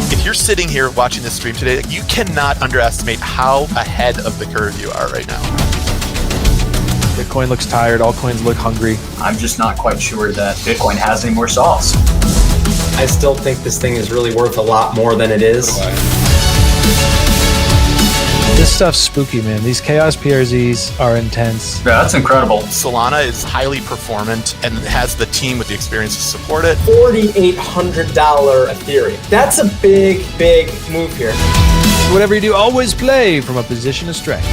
If you're sitting here watching this stream today, you cannot underestimate how ahead of the curve you are right now. Bitcoin looks tired. Altcoins look hungry. I'm just not quite sure that Bitcoin has any more solves. I still think this thing is really worth a lot more than it is. This stuff's spooky, man. These chaos PRZs are intense. Yeah, that's incredible. Solana is highly performant and has the team with the experience to support it. $4,800 Ethereum. That's a big, big move here. Whatever you do, always play from a position of strength.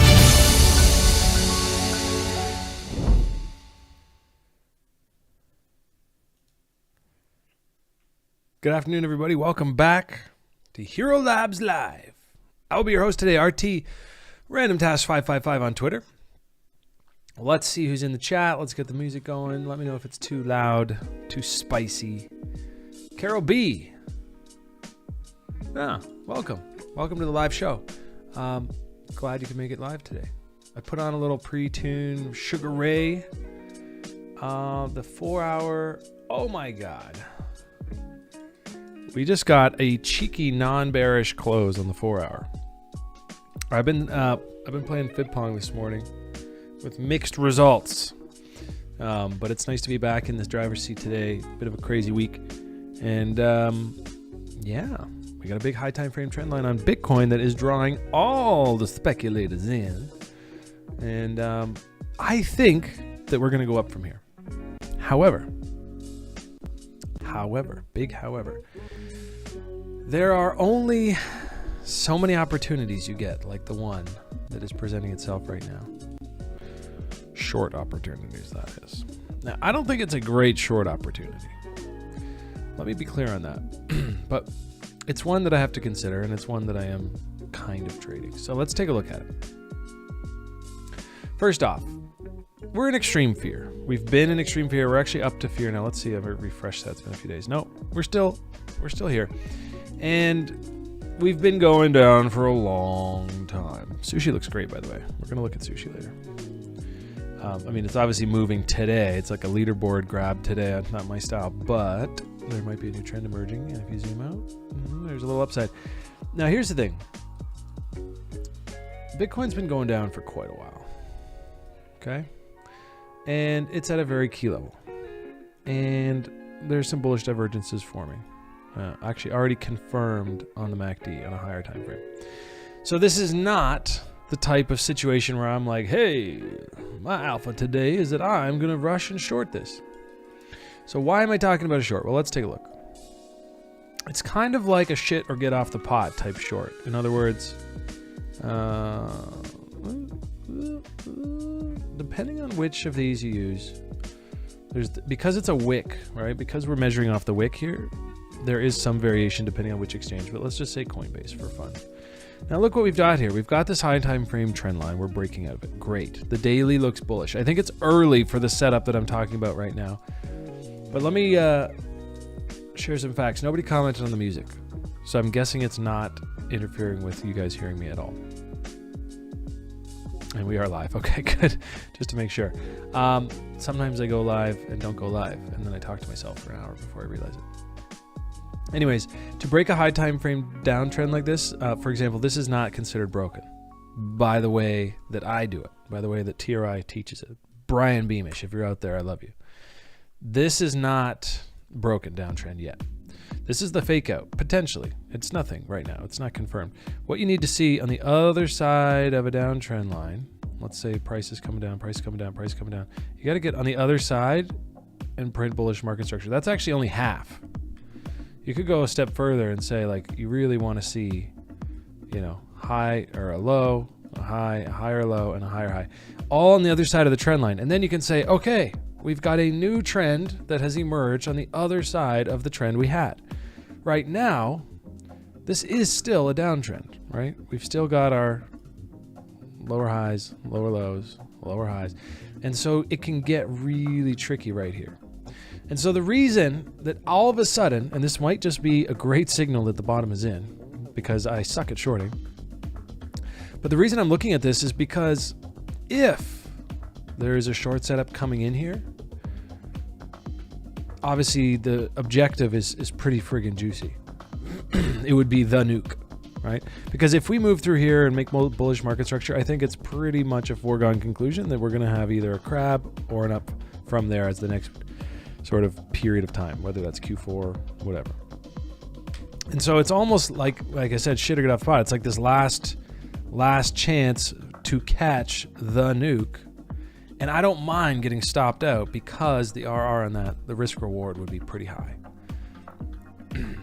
Good afternoon, everybody. Welcome back to Hxro Labs Live. I will be your host today, RT, Randomtask555 on Twitter. Let's see who's in the chat. Let's get the music going. Let me know if it's too loud, too spicy. Carol B. Welcome. Welcome to the live show. Glad you could make it live today. I put on a little pre-tune Sugar Ray. The 4-hour, oh my God. We just got a cheeky non-bearish close on the 4-hour. I've been playing Fid Pong this morning with mixed results, but it's nice to be back in this driver's seat today. Bit of a crazy week, and yeah, we got a big high time frame trend line on Bitcoin that is drawing all the speculators in, and I think that we're going to go up from here. However, big however, there are only so many opportunities you get, like the one that is presenting itself right now. Short opportunities, that is. Now, I don't think it's a great short opportunity. Let me be clear on that. But it's one that I have to consider, and it's one that I am kind of trading. So let's take a look at it. First off, we're in extreme fear. We've been in extreme fear. We're actually up to fear now. Let's see. I've refreshed that. It's been a few days. No, we're still here. And we've been going down for a long time. Sushi looks great, by the way. We're going to look at sushi later. I mean, it's obviously moving today. It's like a leaderboard grab today. It's not my style, but there might be a new trend emerging. And if you zoom out, there's a little upside. Now, here's the thing. Bitcoin's been going down for quite a while. Okay? And it's at a very key level. And there's some bullish divergences forming. Actually already confirmed on the MACD on a higher time frame. So this is not the type of situation where I'm like, hey, my alpha today is that I'm going to rush and short this. So why am I talking about a short? Well, let's take a look. It's kind of like a shit or get off the pot type short. In other words, depending on which of these you use, because it's a wick, right? Because we're measuring off the wick here, there is some variation depending on which exchange, but let's just say Coinbase for fun. Now look what we've got here. We've got this high time frame trend line. We're breaking out of it. Great. The daily looks bullish. I think it's early for the setup that I'm talking about right now. But let me share some facts. Nobody commented on the music, so I'm guessing it's not interfering with you guys hearing me at all. And we are live. Okay, good. Just to make sure. Sometimes I go live and don't go live, and then I talk to myself for an hour before I realize it. Anyways, to break a high time frame downtrend like this, for example, this is not considered broken by the way that I do it, by the way that TRI teaches it. Brian Beamish, if you're out there, I love you. This is not broken downtrend yet. This is the fake out, potentially. It's nothing right now. It's not confirmed. What you need to see on the other side of a downtrend line, let's say price is coming down, price coming down, price coming down. You got to get on the other side and print bullish market structure. That's actually only half. You could go a step further and say, like, you really want to see, you know, high or a low, a high, a higher low, and a higher high, all on the other side of the trend line. And then you can say, okay, we've got a new trend that has emerged on the other side of the trend we had. Right now, this is still a downtrend, right? We've still got our lower highs, lower lows, lower highs. And so it can get really tricky right here. And so the reason that all of a sudden, and this might just be a great signal that the bottom is in, because I suck at shorting, but the reason I'm looking at this is because if there is a short setup coming in here, obviously the objective is pretty friggin' juicy. It would be the nuke, right? Because if we move through here and make bullish market structure, I think it's pretty much a foregone conclusion that we're going to have either a crab or an up from there as the next sort of period of time, whether that's Q4, whatever. And so it's almost like I said, shit or get off spot. It's like this last chance to catch the nuke. And I don't mind getting stopped out because the RR on that, the risk reward would be pretty high.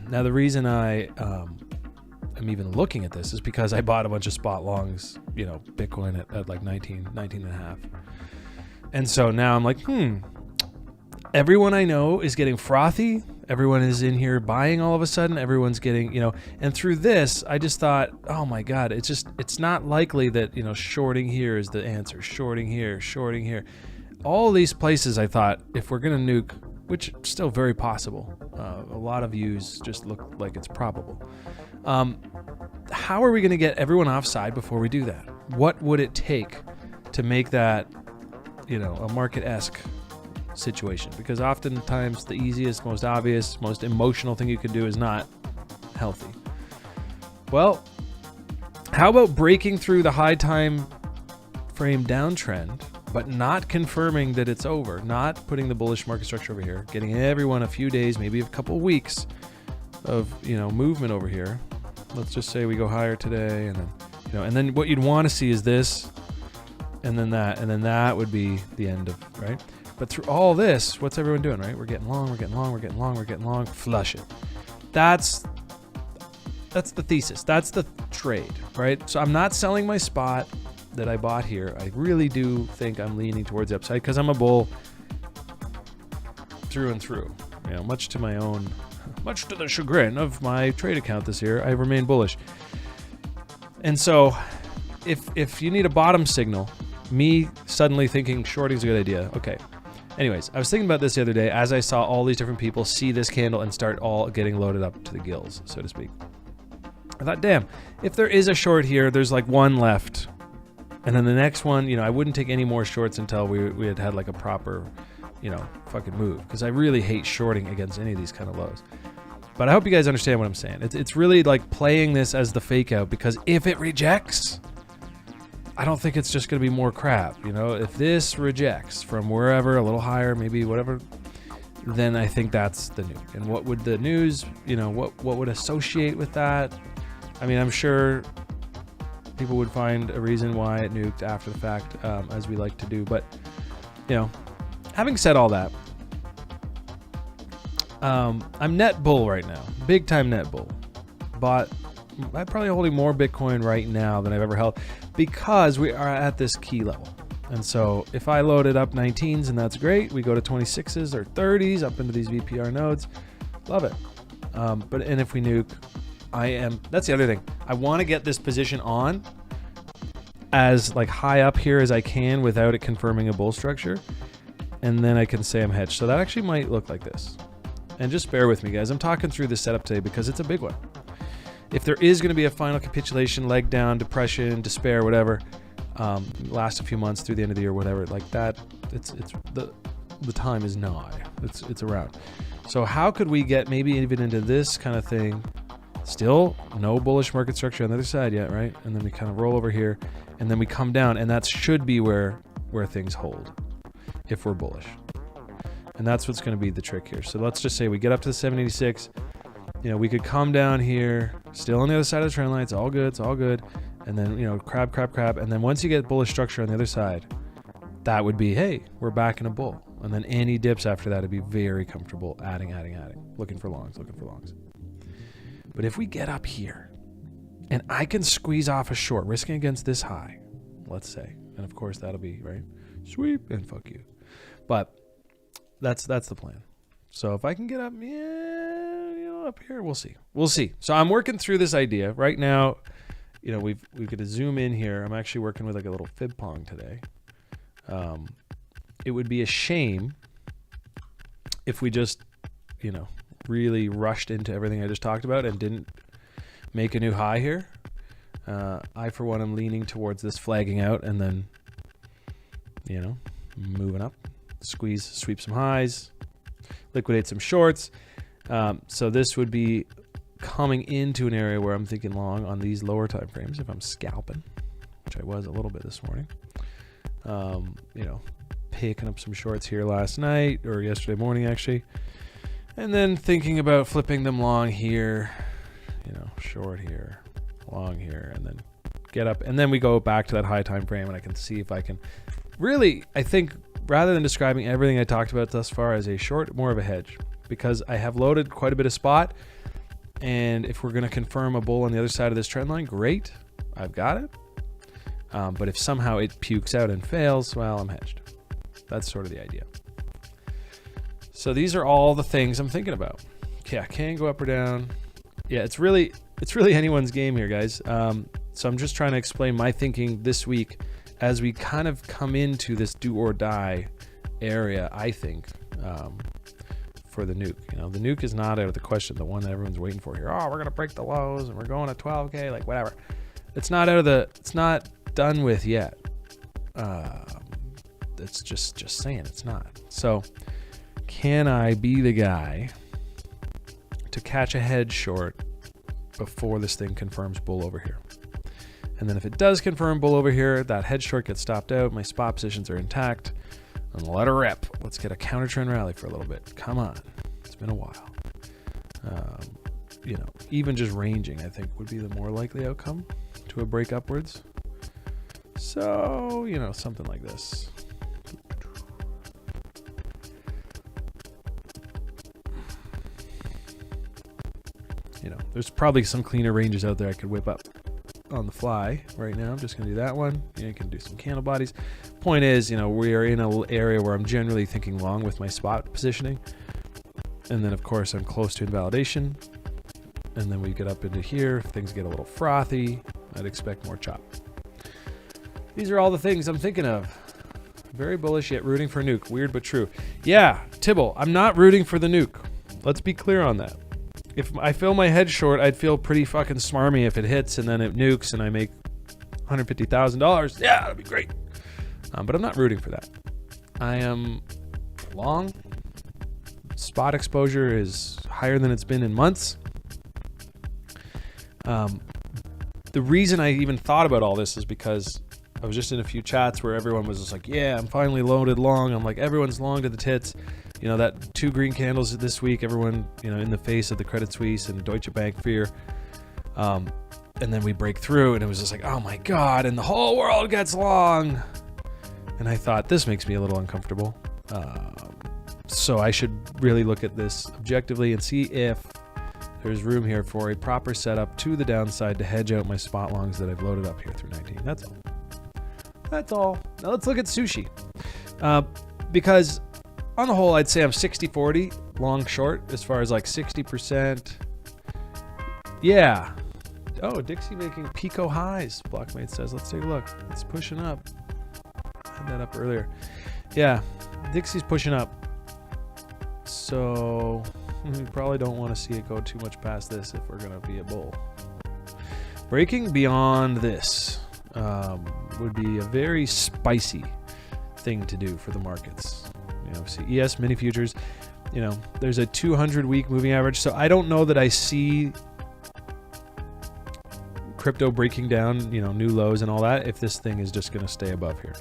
Now, the reason I am even looking at this is because I bought a bunch of spot longs, you know, Bitcoin at like 19 and a half. And so now I'm like, everyone I know is getting frothy. Everyone is in here buying all of a sudden. Everyone's getting, you know, and through this, I just thought, oh my God, it's not likely that, you know, shorting here is the answer. Shorting here. All these places I thought, if we're going to nuke, which is still very possible. A lot of views just look like it's probable. How are we going to get everyone offside before we do that? What would it take to make that, you know, a market-esque situation? Because oftentimes the easiest, most obvious, most emotional thing you can do is not healthy. Well, how about breaking through the high time frame downtrend, but not confirming that it's over, not putting the bullish market structure over here, getting everyone a few days, maybe a couple of weeks of, you know, movement over here. Let's just say we go higher today, and then, you know, and then what you'd want to see is this, and then that would be the end of, right? But through all this, what's everyone doing, right? We're getting long, flush it. That's the thesis. That's the trade, right? So I'm not selling my spot that I bought here. I really do think I'm leaning towards the upside because I'm a bull through and through. You know, much to the chagrin of my trade account this year, I remain bullish. And so if you need a bottom signal, me suddenly thinking shorting is a good idea. Okay. Anyways, I was thinking about this the other day as I saw all these different people see this candle and start all getting loaded up to the gills, so to speak. I thought, damn, if there is a short here, there's like one left. And then the next one, you know, I wouldn't take any more shorts until we had like a proper, you know, fucking move. Because I really hate shorting against any of these kind of lows. But I hope you guys understand what I'm saying. It's really like playing this as the fake out, because if it rejects, I don't think it's just going to be more crap. You know, if this rejects from wherever, a little higher, maybe whatever, then I think that's the nuke. And what would the news, you know, what would associate with that? I mean, I'm sure people would find a reason why it nuked after the fact, as we like to do. But, you know, having said all that, I'm net bull right now. Big time net bull. I'm probably holding more Bitcoin right now than I've ever held because we are at this key level. And so if I load it up 19s, and that's great, we go to 26s or 30s up into these VPR nodes. Love it. And if we nuke, that's the other thing. I want to get this position on as like high up here as I can without it confirming a bull structure. And then I can say I'm hedged. So that actually might look like this. And just bear with me, guys. I'm talking through this setup today because it's a big one. If there is going to be a final capitulation, leg down, depression, despair, whatever, last a few months through the end of the year, whatever, like that, it's the time is nigh. It's around. So how could we get maybe even into this kind of thing? Still no bullish market structure on the other side yet, right? And then we kind of roll over here, and then we come down, and that should be where things hold if we're bullish. And that's what's going to be the trick here. So let's just say we get up to the 786. You know, we could come down here, still on the other side of the trend line. It's all good. And then, you know, crab. And then once you get bullish structure on the other side, that would be, hey, we're back in a bull. And then any dips after that would be very comfortable adding. Looking for longs. But if we get up here and I can squeeze off a short, risking against this high, let's say, and of course that'll be, right, sweep and fuck you. But That's the plan. So if I can get up, up here, we'll see. We'll see. So I'm working through this idea right now. We've got to zoom in here. I'm actually working with like a little fib pong today. It would be a shame if we just, really rushed into everything I just talked about and didn't make a new high here. I, for one, am leaning towards this flagging out and then, moving up, sweep some highs, liquidate some shorts. So this would be coming into an area where I'm thinking long on these lower time frames if I'm scalping, which I was a little bit this morning. Picking up some shorts here last night or yesterday morning actually, and then thinking about flipping them long here, short here, long here, and then get up, and then we go back to that high time frame, and I can see if I can really, I think, rather than describing everything I talked about thus far as a short, more of a hedge, because I have loaded quite a bit of spot, and if we're going to confirm a bull on the other side of this trend line, great, I've got it. But if somehow it pukes out and fails, well, I'm hedged. That's sort of the idea. So these are all the things I'm thinking about. Yeah, can go up or down. Yeah, it's really anyone's game here, guys. So I'm just trying to explain my thinking this week as we kind of come into this do or die area, I think, for the nuke. The nuke is not out of the question, the one that everyone's waiting for here. Oh, we're going to break the lows and we're going to 12K, like whatever. It's not done with yet. It's just saying it's not. So can I be the guy to catch a hedge short before this thing confirms bull over here? And then if it does confirm bull over here, that hedge short gets stopped out, my spot positions are intact, and let her rip. Let's get a counter trend rally for a little bit. Come on. It's been a while. Even just ranging, I think, would be the more likely outcome to a break upwards. So, something like this. There's probably some cleaner ranges out there I could whip up on the fly right now. I'm just going to do that one. You can do some candle bodies. Point is, we are in an area where I'm generally thinking long with my spot positioning. And then, of course, I'm close to invalidation. And then we get up into here. If things get a little frothy, I'd expect more chop. These are all the things I'm thinking of. Very bullish, yet rooting for nuke. Weird but true. Yeah, Tibble, I'm not rooting for the nuke. Let's be clear on that. If I fill my head short, I'd feel pretty fucking smarmy if it hits and then it nukes and I make $150,000. Yeah, that'd be great. But I'm not rooting for that. I am long. Spot exposure is higher than it's been in months. The reason I even thought about all this is because I was just in a few chats where everyone was just like, yeah, I'm finally loaded long. I'm like, everyone's long to the tits. That 2 green candles this week, everyone, in the face of the Credit Suisse and Deutsche Bank fear. And then we break through and it was just like, oh my God, and the whole world gets long. And I thought, this makes me a little uncomfortable. So I should really look at this objectively and see if there's room here for a proper setup to the downside to hedge out my spot longs that I've loaded up here through 19. That's all. That's all. Now let's look at sushi. Because on the whole, I'd say I'm 60-40 long short as far as like 60%. Yeah. Oh, Dixie making Pico highs. Blockmate says, let's take a look. It's pushing up. I had that up earlier. Yeah, Dixie's pushing up. So we probably don't want to see it go too much past this if we're going to be a bull. Breaking beyond this would be a very spicy thing to do for the markets. See ES mini futures, there's a 200-week moving average. So I don't know that I see crypto breaking down, new lows and all that if this thing is just going to stay above here.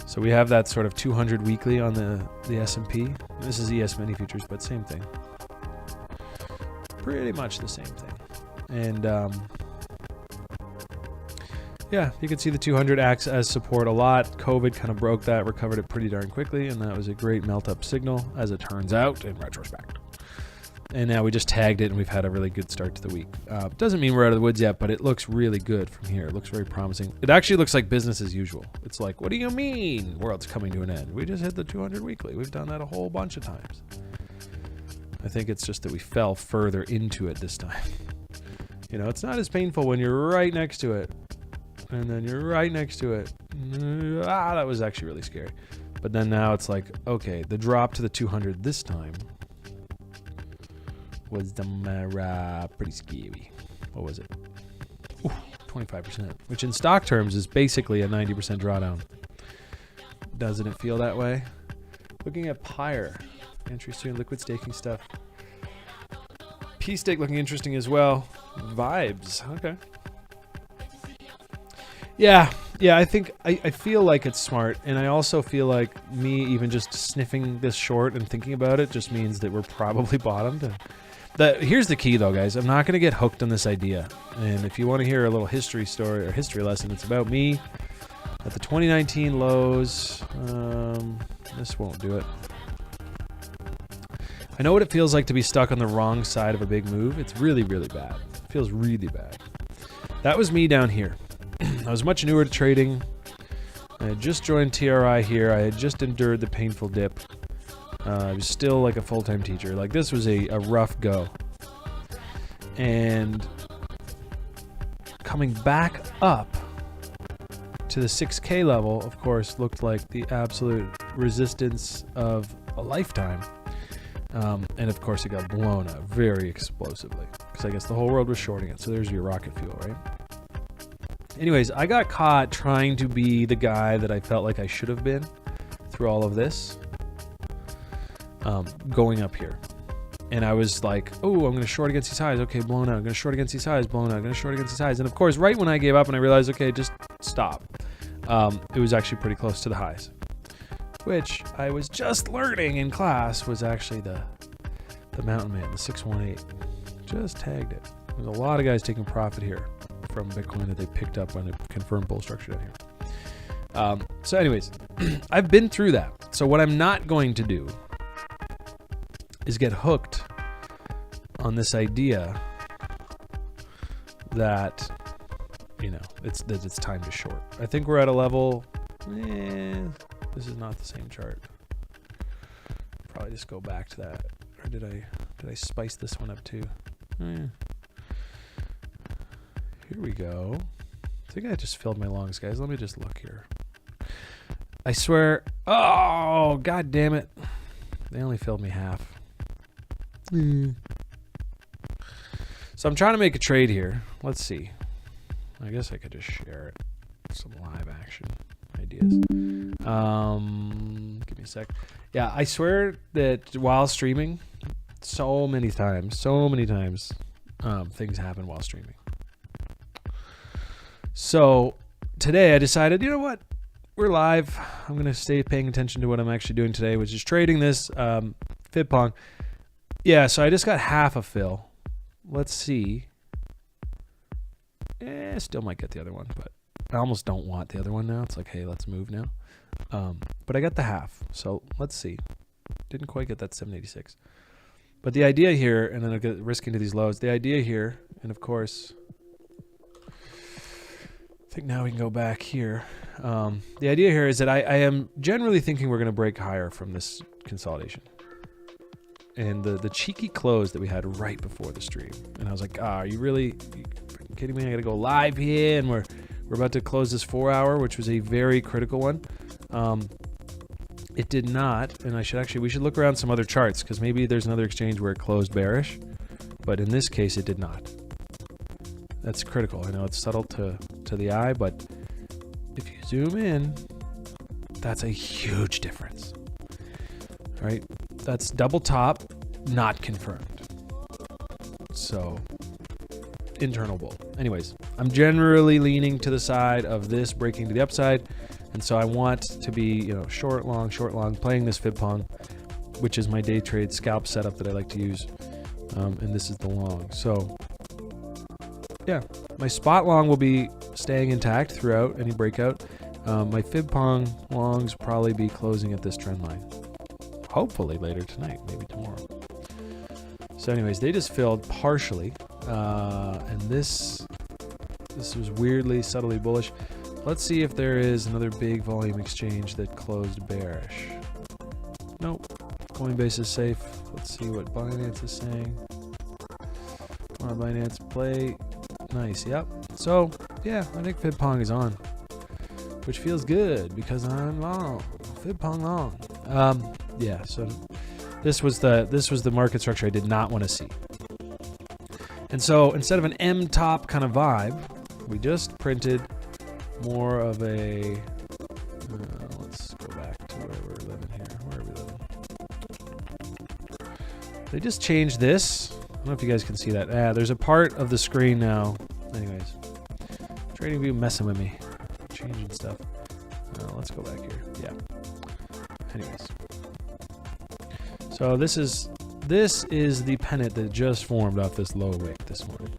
So we have that sort of 200 weekly on the S&P. This is ES mini futures, but same thing. Pretty much the same thing. And yeah, you can see the 200 acts as support a lot. COVID kind of broke that, recovered it pretty darn quickly, and that was a great melt-up signal, as it turns out, in retrospect. And now we just tagged it, and we've had a really good start to the week. Doesn't mean we're out of the woods yet, but it looks really good from here. It looks very promising. It actually looks like business as usual. It's like, what do you mean world's coming to an end? We just hit the 200 weekly. We've done that a whole bunch of times. I think it's just that we fell further into it this time. You know, it's not as painful when you're right next to it. And then you're right next to it. That was actually really scary. But then now it's like, okay, the drop to the 200 this time was pretty scary. What was it? Ooh, 25%, which in stock terms is basically a 90% drawdown. Doesn't it feel that way? Looking at Pyre, interesting liquid staking stuff. P-Stake looking interesting as well. Vibes, okay. Yeah, I think I feel like it's smart, and I also feel like me even just sniffing this short and thinking about it just means that we're probably bottomed. Here's the key, though, guys. I'm not going to get hooked on this idea. And if you want to hear a little history story or history lesson, it's about me at the 2019 lows. This won't do it. I know what it feels like to be stuck on the wrong side of a big move. It's really, really bad. It feels really bad. That was me down here. I was much newer to trading. I had just joined TRI here. I had just endured the painful dip. I was still like a full-time teacher. Like, this was a rough go. And coming back up to the 6K level, of course, looked like the absolute resistance of a lifetime. And of course, it got blown up very explosively because I guess the whole world was shorting it. So there's your rocket fuel, right? Anyways, I got caught trying to be the guy that I felt like I should have been through all of this. Going up here. And I was like, oh, I'm going to short against these highs. Okay, blown out. I'm going to short against these highs. Blown out. I'm going to short against these highs. And of course, right when I gave up and I realized, okay, just stop. It was actually pretty close to the highs. Which I was just learning in class was actually the Mountain Man, the 618. Just tagged it. There's a lot of guys taking profit here from Bitcoin that they picked up when it confirmed bull structure down here. So anyways, I've been through that. So what I'm not going to do is get hooked on this idea that, you know, it's time to short. I think we're at a level, this is not the same chart. Probably just go back to that. Or did I spice this one up too? Here we go. I think I just filled my longs, guys. Let me just look here. I swear, oh, god damn it. They only filled me half. So I'm trying to make a trade here. Let's see. I guess I could just share it. Some live action ideas. Give me a sec. Yeah, I swear that while streaming, so many times, things happen while streaming. So today I decided, you know what? We're live. I'm going to stay paying attention to what I'm actually doing today, which is trading this FibPong. Yeah, so I just got half a fill. Let's see. Still might get the other one, but I almost don't want the other one now. It's like, hey, let's move now. But I got the half, so let's see. Didn't quite get that 786. But the idea here, and then I'll get risking to these lows. The idea here, and of course, I think now we can go back here. The idea here is that I am generally thinking we're going to break higher from this consolidation. And the cheeky close that we had right before the stream. And I was like, are you really kidding me? I got to go live here, and we're about to close this 4 hour, which was a very critical one. It did not, and we should look around some other charts, because maybe there's another exchange where it closed bearish, but in this case it did not. That's critical. I know it's subtle to the eye, but if you zoom in, that's a huge difference. All right, that's double top, not confirmed. So internal bull. Anyways, I'm generally leaning to the side of this breaking to the upside. And so I want to be, you know, short, long, playing this FibPong, which is my day trade scalp setup that I like to use. And this is the long. So yeah, my spot long will be staying intact throughout any breakout. My FibPong longs probably be closing at this trend line. Hopefully later tonight, maybe tomorrow. So anyways, they just filled partially. And this was weirdly, subtly bullish. Let's see if there is another big volume exchange that closed bearish. Nope. Coinbase is safe. Let's see what Binance is saying. Come on, Binance, play. Nice, yep. So, yeah, I think FibPong is on, which feels good because I'm long. FibPong long. Yeah, so this was the market structure I did not want to see. And so instead of an M top kind of vibe, we just printed more of a, let's go back to where we're living here. Where are we living? They just changed this. I don't know if you guys can see that. There's a part of the screen now. Anyways, TradingView messing with me, changing stuff. Let's go back here. Yeah. Anyways, so this is the pennant that just formed off this low wick this morning.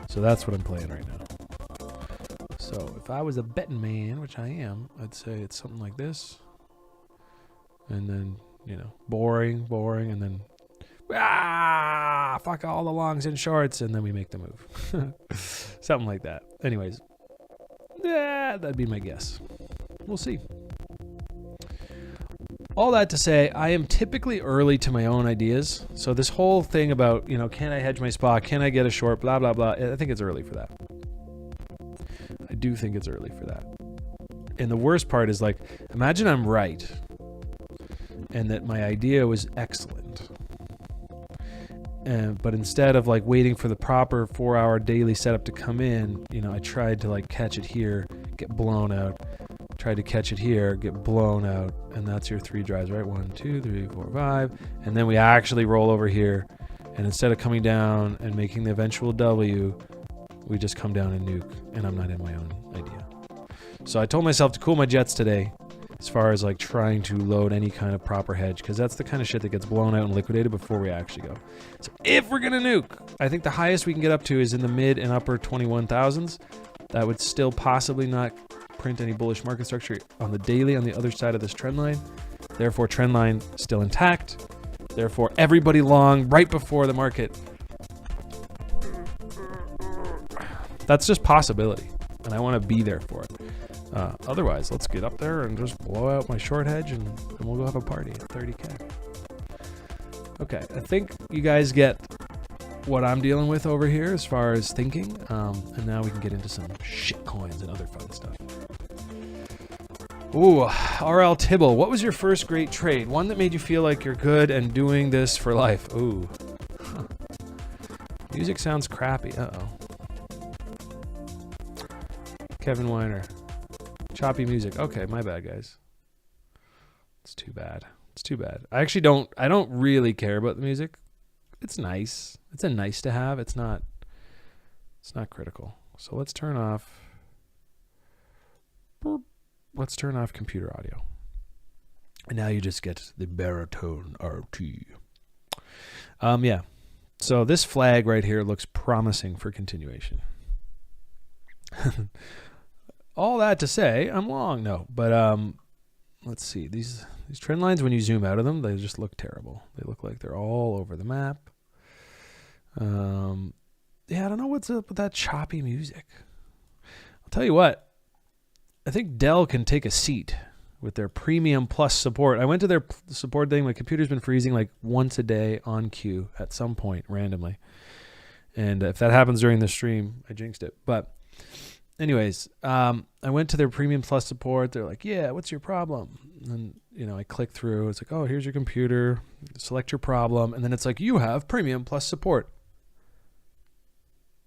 So that's what I'm playing right now. So if I was a betting man, which I am, I'd say it's something like this. And then, boring, and then, fuck all the longs and shorts, and then we make the move. Something like that. Anyways, yeah, that'd be my guess. We'll see. All that to say, I am typically early to my own ideas. So this whole thing about, can I hedge my spot? Can I get a short? Blah, blah, blah. I think it's early for that. I do think it's early for that. And the worst part is, like, imagine I'm right and that my idea was excellent. But instead of like waiting for the proper 4-hour daily setup to come in, I tried to like catch it here, get blown out. Tried to catch it here, get blown out, and that's your 3 drives, right? 1, 2, 3, 4, 5, and then we actually roll over here, and instead of coming down and making the eventual W, we just come down and nuke, and I'm not in my own idea. So I told myself to cool my jets today, as far as like trying to load any kind of proper hedge, because that's the kind of shit that gets blown out and liquidated before we actually go. So if we're gonna nuke, I think the highest we can get up to is in the mid and upper 21,000s. That would still possibly not print any bullish market structure on the daily on the other side of this trend line. Therefore, trend line still intact. Therefore, everybody long right before the market. That's just possibility, and I want to be there for it. Otherwise, let's get up there and just blow out my short hedge, and we'll go have a party at 30K. Okay, I think you guys get what I'm dealing with over here as far as thinking, and now we can get into some shit coins and other fun stuff. Ooh, RL Tibble, what was your first great trade? One that made you feel like you're good and doing this for life. Ooh. Huh. Music sounds crappy. Uh-oh. Kevin Weiner. Choppy music. Okay, my bad, guys. It's too bad. It's too bad. I don't really care about the music. It's nice. It's a nice to have. It's not critical. So let's turn off computer audio. And now you just get the baritone RT. Yeah. So this flag right here looks promising for continuation. All that to say, I'm long. No, but let's see. These trend lines, when you zoom out of them, they just look terrible. They look like they're all over the map. Yeah, I don't know what's up with that choppy music. I'll tell you what. I think Dell can take a seat with their Premium Plus support. I went to their support thing. My computer's been freezing like once a day on cue at some point randomly. And if that happens during the stream, I jinxed it. But anyways, I went to their Premium Plus support. They're like, yeah, what's your problem? And, I click through. It's like, oh, here's your computer. Select your problem. And then it's like, you have Premium Plus support.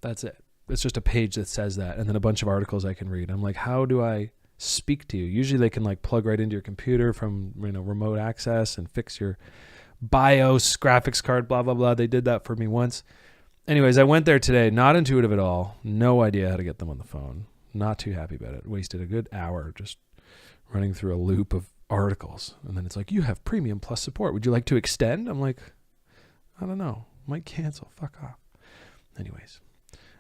That's it. It's just a page that says that, and then a bunch of articles I can read. I'm like, how do I speak to you? Usually they can like plug right into your computer from remote access and fix your BIOS graphics card, blah, blah, blah. They did that for me once. Anyways, I went there today, not intuitive at all. No idea how to get them on the phone. Not too happy about it. Wasted a good hour just running through a loop of articles. And then it's like, you have Premium Plus support. Would you like to extend? I'm like, I don't know. Might cancel. Fuck off. Anyways.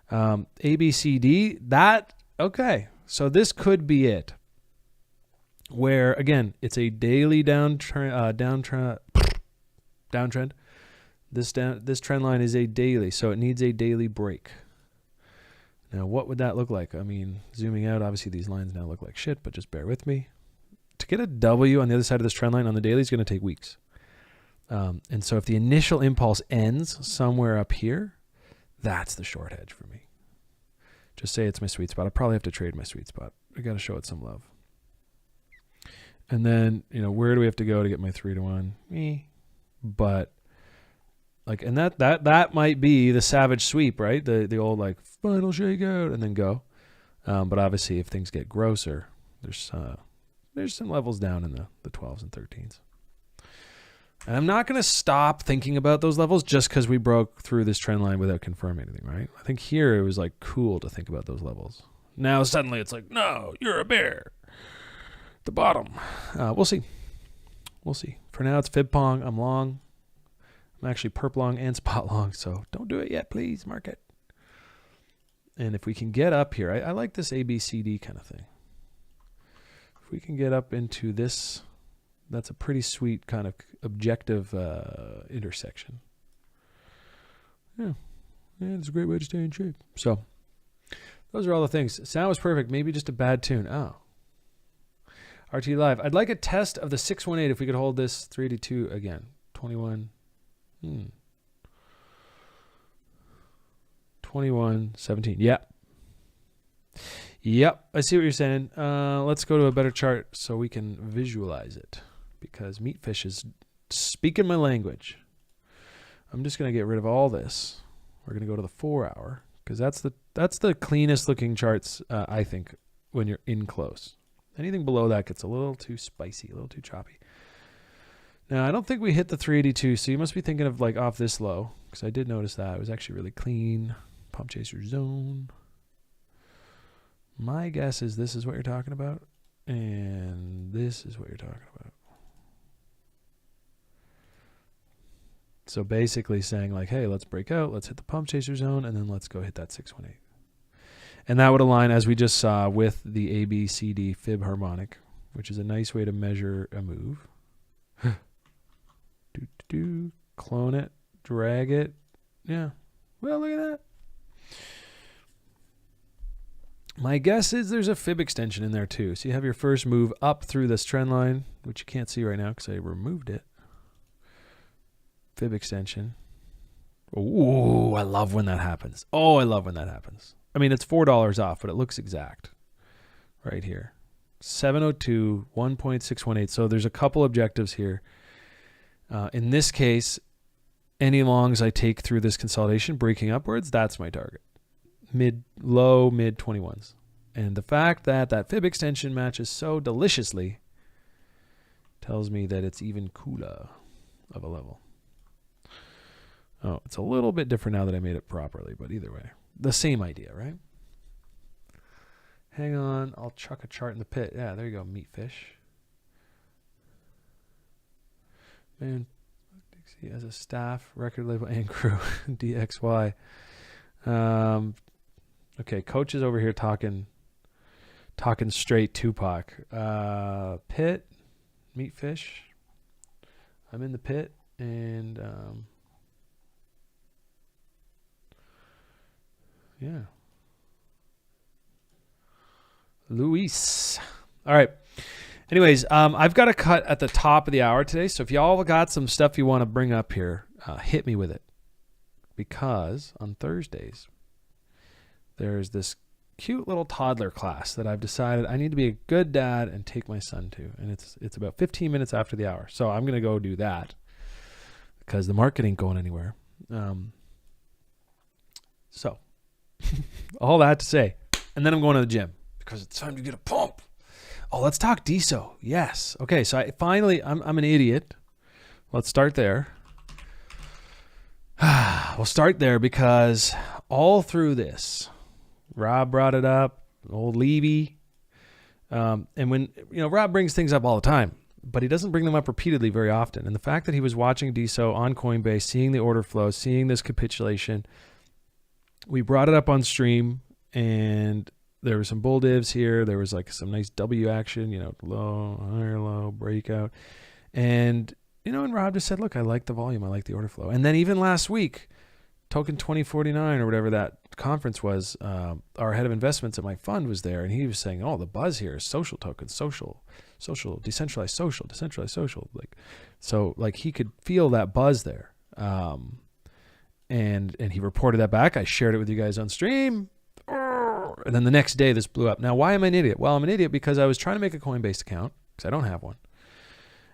ABCD, okay. So this could be it. Where, again, it's a daily downtrend. This trend line is a daily, so it needs a daily break. Now, what would that look like? I mean, zooming out, obviously these lines now look like shit, but just bear with me. To get a W on the other side of this trend line on the daily is going to take weeks. And so if the initial impulse ends somewhere up here, that's the short hedge for me. Just say it's my sweet spot. I'll probably have to trade my sweet spot. I got to show it some love. And then, where do we have to go to get my 3-to-1? Me. But like, and that might be the savage sweep, right? The old like final shakeout and then go. But obviously if things get grosser, there's some levels down in the 12s and 13s. And I'm not going to stop thinking about those levels just because we broke through this trend line without confirming anything, right? I think here it was like cool to think about those levels. Now suddenly it's like, no, you're a bear. The bottom. We'll see. We'll see. For now it's fib pong. I'm long. I'm actually perp long and spot long, so don't do it yet, please, market. And if we can get up here, I like this ABCD kind of thing. If we can get up into this, that's a pretty sweet kind of objective intersection. Yeah, it's a great way to stay in shape. So those are all the things. Sound was perfect. Maybe just a bad tune. Oh. RT Live. I'd like a test of the 618 if we could hold this 382 again. 21. 21.17. Yep. I see what you're saying. Let's go to a better chart so we can visualize it, because Meatfish is speaking my language. I'm just going to get rid of all this. We're going to go to the 4-hour because that's the cleanest looking charts, I think, when you're in close. Anything below that gets a little too spicy, a little too choppy. Now, I don't think we hit the 382, so you must be thinking of like off this low, because I did notice that. It was actually really clean. Pump chaser zone. My guess is this is what you're talking about, and this is what you're talking about. So basically saying like, hey, let's break out, let's hit the pump chaser zone, and then let's go hit that 618. And that would align, as we just saw, with the ABCD fib harmonic, which is a nice way to measure a move. Clone it, drag it. Yeah. Well, look at that. My guess is there's a fib extension in there too. So you have your first move up through this trend line, which you can't see right now because I removed it. Fib extension. Oh, I love when that happens. I mean, it's $4 off, but it looks exact right here. 702, 1.618. So there's a couple objectives here. In this case, any longs I take through this consolidation, breaking upwards, that's my target. Low, mid 21s. And the fact that that fib extension matches so deliciously tells me that it's even cooler of a level. Oh, it's a little bit different now that I made it properly, but either way, the same idea, right? Hang on, I'll chuck a chart in the pit. Yeah, there you go, Meatfish. Man, Dixie as a staff, record label, and crew, DXY. Okay, coach is over here talking straight Tupac. Pit, Meatfish. I'm in the pit, and yeah. Luis. All right. Anyways, I've got a cut at the top of the hour today, so if y'all got some stuff you want to bring up here, hit me with it. Because on Thursdays, there's this cute little toddler class that I've decided I need to be a good dad and take my son to. And it's about 15 minutes after the hour. So I'm going to go do that because the market ain't going anywhere. So all that to say, and then I'm going to the gym because it's time to get a pump. Oh, let's talk DeSo. Yes. Okay, so I'm an idiot. Let's start there. We'll start there because all through this, Rob brought it up, old Levy. And when, Rob brings things up all the time, but he doesn't bring them up repeatedly very often. And the fact that he was watching DeSo on Coinbase, seeing the order flow, seeing this capitulation, we brought it up on stream, and there were some bull divs here. There was like some nice W action, low, higher, low, breakout. And and Rob just said, look, I like the volume. I like the order flow. And then even last week, Token 2049 or whatever that conference was, our head of investments at my fund was there, and he was saying, oh, the buzz here is social tokens, social, decentralized social. Like he could feel that buzz there. And he reported that back. I shared it with you guys on stream. And then the next day this blew up. Now, why am I an idiot? Well, I'm an idiot because I was trying to make a Coinbase account because I don't have one.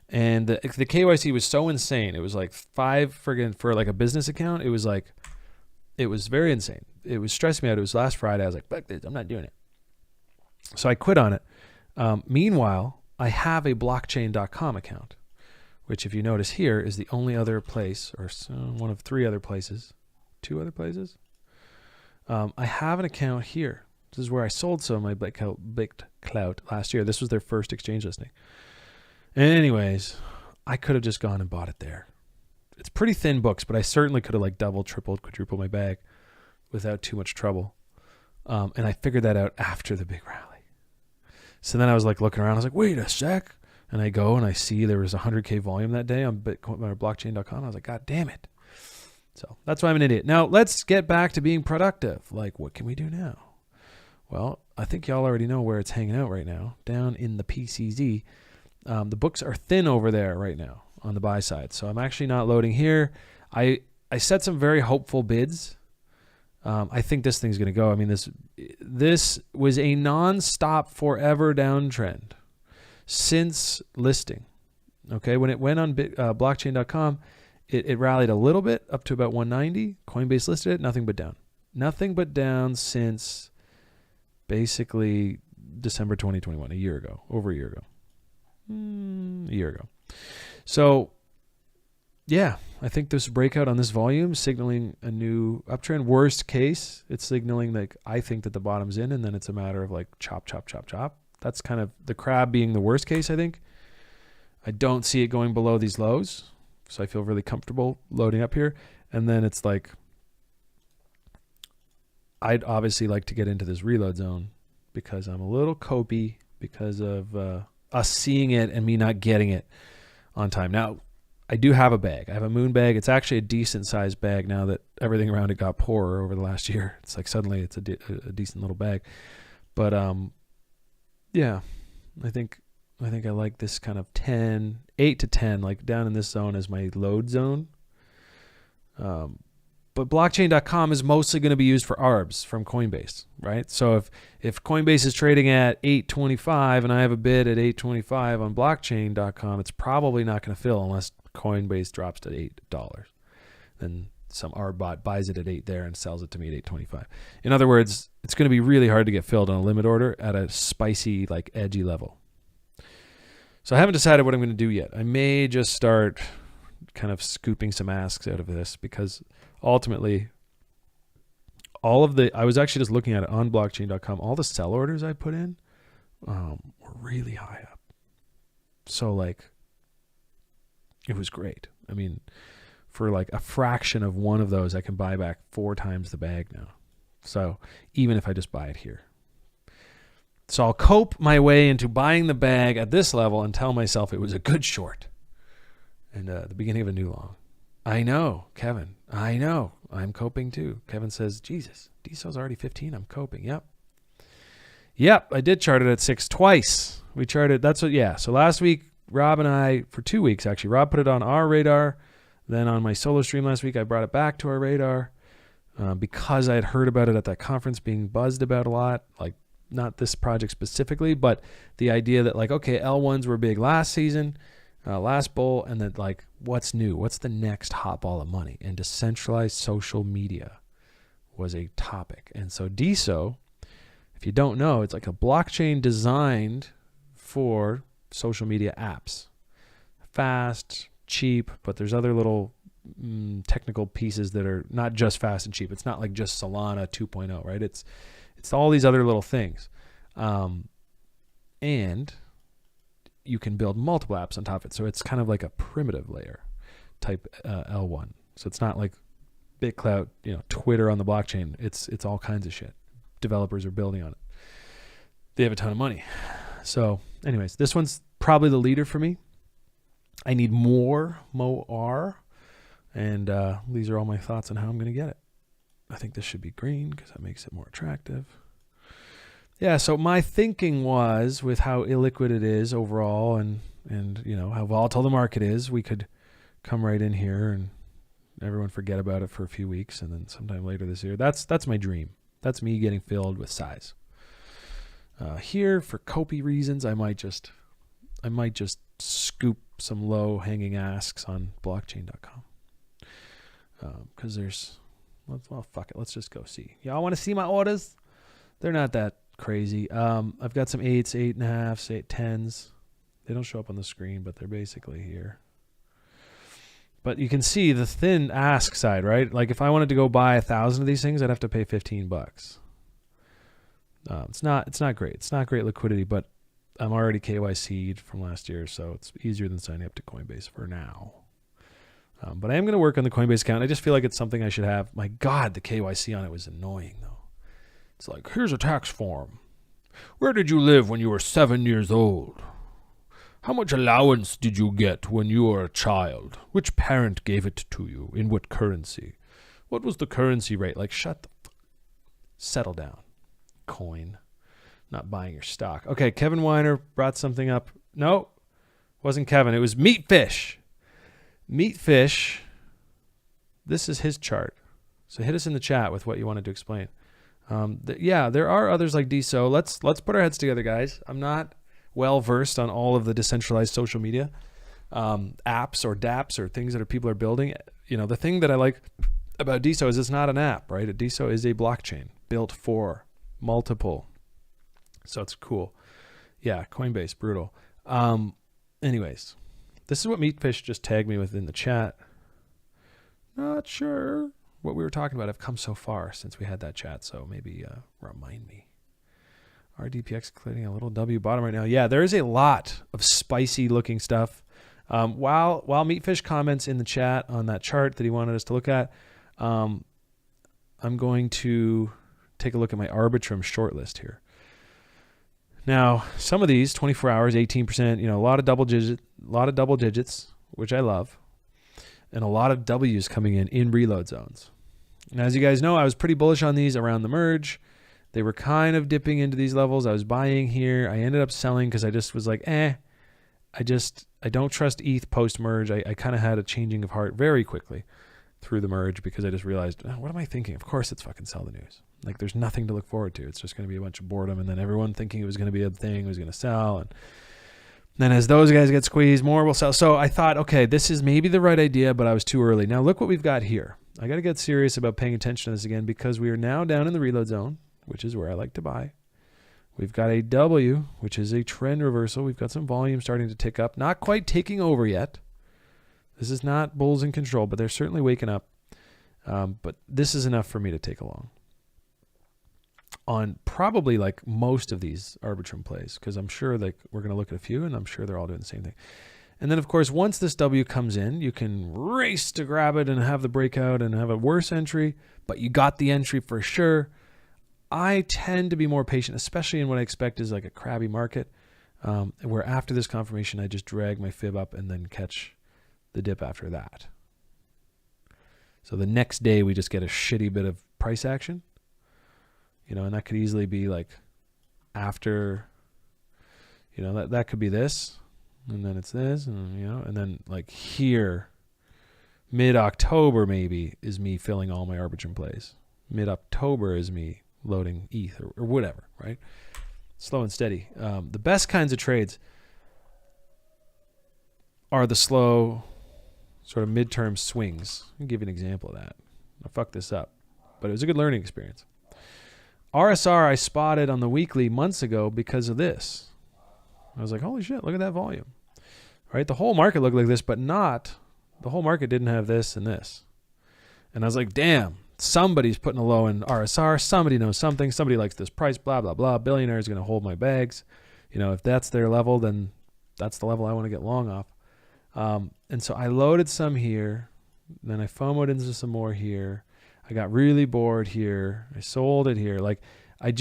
And the KYC was so insane. It was like for like a business account. It was very insane. It was stressing me out. It was last Friday. I was like, fuck this, I'm not doing it. So I quit on it. Meanwhile, I have a blockchain.com account, which if you notice here is the only other place, or one of two other places. I have an account here. This is where I sold some of my baked clout last year. This was their first exchange listing. Anyways, I could have just gone and bought it there. It's pretty thin books, but I certainly could have like doubled, tripled, quadrupled my bag without too much trouble. And I figured that out after the big rally. So then I was like looking around. I was like, wait a sec. And I go and I see there was 100K volume that day on Bitcoin or blockchain.com. I was like, God damn it. So that's why I'm an idiot. Now let's get back to being productive. Like, what can we do now? Well, I think y'all already know where it's hanging out right now, down in the PCZ. The books are thin over there right now on the buy side. So I'm actually not loading here. I set some very hopeful bids. I think this thing's going to go. I mean, this was a non-stop forever downtrend since listing. Okay, when it went on blockchain.com, it rallied a little bit up to about 190. Coinbase listed it, nothing but down. Nothing but down since basically December 2021, over a year ago. A year ago. So, yeah, I think this breakout on this volume signaling a new uptrend. Worst case, it's signaling like I think that the bottom's in, and then it's a matter of like chop. That's kind of the crab being the worst case, I think. I don't see it going below these lows, so I feel really comfortable loading up here. And then it's like, I'd obviously like to get into this reload zone because I'm a little copy because of us seeing it and me not getting it on time. Now, I do have a bag. I have a moon bag. It's actually a decent sized bag now that everything around it got poorer over the last year. It's like suddenly it's a decent little bag. But yeah, I think I like this kind of 8 to 10, like down in this zone as my load zone. But blockchain.com is mostly going to be used for ARBs from Coinbase, right? So if Coinbase is trading at 825 and I have a bid at 825 on blockchain.com, it's probably not going to fill unless Coinbase drops to $8. Then some ARB bot buys it at 8 there and sells it to me at 825. In other words, it's going to be really hard to get filled on a limit order at a spicy, like edgy level. So I haven't decided what I'm going to do yet. I may just start kind of scooping some asks out of this because ultimately I was actually just looking at it on blockchain.com. All the sell orders I put in were really high up. So like, it was great. I mean, for like a fraction of one of those, I can buy back 4 times the bag now. So even if I just buy it here. So I'll cope my way into buying the bag at this level and tell myself it was a good short. And the beginning of a new long. I know, Kevin. I know. I'm coping too. Kevin says, Jesus, DSO's already 15. I'm coping. Yep, I did chart it at 6 twice. We charted, so last week, Rob and I, for 2 weeks actually, Rob put it on our radar. Then on my solo stream last week, I brought it back to our radar because I had heard about it at that conference being buzzed about a lot, like not this project specifically, but the idea that like, okay, L1s were big last season, last bull, and then like, what's new? What's the next hot ball of money? And decentralized social media was a topic. And so DSO, if you don't know, it's like a blockchain designed for social media apps. Fast, cheap, but there's other little technical pieces that are not just fast and cheap. It's not like just Solana 2.0, right? It's all these other little things. And you can build multiple apps on top of it. So it's kind of like a primitive layer type L1. So it's not like BitClout, Twitter on the blockchain. It's all kinds of shit. Developers are building on it. They have a ton of money. So anyways, this one's probably the leader for me. I need more MOR. And these are all my thoughts on how I'm going to get it. I think this should be green because that makes it more attractive. Yeah, so my thinking was, with how illiquid it is overall and you know how volatile the market is, we could come right in here and everyone forget about it for a few weeks, and then sometime later this year. That's my dream. That's me getting filled with size. Here, for copy reasons, I might just scoop some low hanging asks on blockchain.com. Because there's, well, fuck it. Let's just go see. Y'all want to see my orders? They're not that crazy. I've got some 8s, 8.5s, 8 10s. They don't show up on the screen, but they're basically here. But you can see the thin ask side, right? Like if I wanted to go buy 1,000 of these things, I'd have to pay $15. It's not great. It's not great liquidity, but I'm already KYC'd from last year, so it's easier than signing up to Coinbase for now. But I am going to work on the Coinbase account. I just feel like it's something I should have. My God, the KYC on it was annoying, though. It's like, here's a tax form. Where did you live when you were 7 years old? How much allowance did you get when you were a child? Which parent gave it to you? In what currency? What was the currency rate? Like, settle down. Coin. Not buying your stock. Okay, Kevin Weiner brought something up. No, wasn't Kevin. It was Meatfish. Meatfish, this is his chart. So hit us in the chat with what you wanted to explain. Yeah, there are others like DSO. Let's put our heads together, guys. I'm not well versed on all of the decentralized social media apps or dApps or things that people are building. You know, the thing that I like about DSO is it's not an app, right? A DSO is a blockchain built for multiple. So it's cool. Yeah, Coinbase, brutal. Anyways, this is what Meatfish just tagged me with in the chat. Not sure what we were talking about. I've come so far since we had that chat, so maybe remind me. RDPX clicking a little W bottom right now. Yeah, there is a lot of spicy looking stuff. While Meatfish comments in the chat on that chart that he wanted us to look at, I'm going to take a look at my Arbitrum shortlist here. Now, some of these 24 hours, 18%, you know, a lot of double digits, which I love, and a lot of W's coming in reload zones. And as you guys know, I was pretty bullish on these around the merge. They were kind of dipping into these levels. I was buying here. I ended up selling because I just was like, I don't trust ETH post-merge. I kind of had a changing of heart very quickly through the merge because I just realized, what am I thinking? Of course it's fucking sell the news. Like there's nothing to look forward to. It's just going to be a bunch of boredom, and then everyone thinking it was going to be a thing was going to sell, and then as those guys get squeezed, more will sell. So I thought, okay, this is maybe the right idea, but I was too early. Now look what we've got here. I got to get serious about paying attention to this again because we are now down in the reload zone, which is where I like to buy. We've got a W, which is a trend reversal. We've got some volume starting to tick up. Not quite taking over yet. This is not bulls in control, but they're certainly waking up. But this is enough for me to take along on probably like most of these Arbitrum plays, because I'm sure like we're going to look at a few and I'm sure they're all doing the same thing. And then of course, once this W comes in, you can race to grab it and have the breakout and have a worse entry, but you got the entry for sure. I tend to be more patient, especially in what I expect is like a crabby market, where after this confirmation, I just drag my fib up and then catch the dip after that. So the next day we just get a shitty bit of price action, you know, and that could easily be like after, you know, that could be this, and then it's this, and you know, and then like here, mid-October maybe is me filling all my Arbitrum plays. Mid-October is me loading ETH or whatever, right? Slow and steady. The best kinds of trades are the slow sort of midterm swings. I'll give you an example of that. I fucked this up, but it was a good learning experience. RSR I spotted on the weekly months ago because of this. I was like, holy shit, look at that volume. Right? The whole market looked like this, but not, the whole market didn't have this and this. And I was like, damn, somebody's putting a low in RSR. Somebody knows something. Somebody likes this price, blah, blah, blah. Billionaire is going to hold my bags. You know, if that's their level, then that's the level I want to get long off. And so I loaded some here. Then I FOMO'd into some more here. I got really bored here. I sold it here. Like I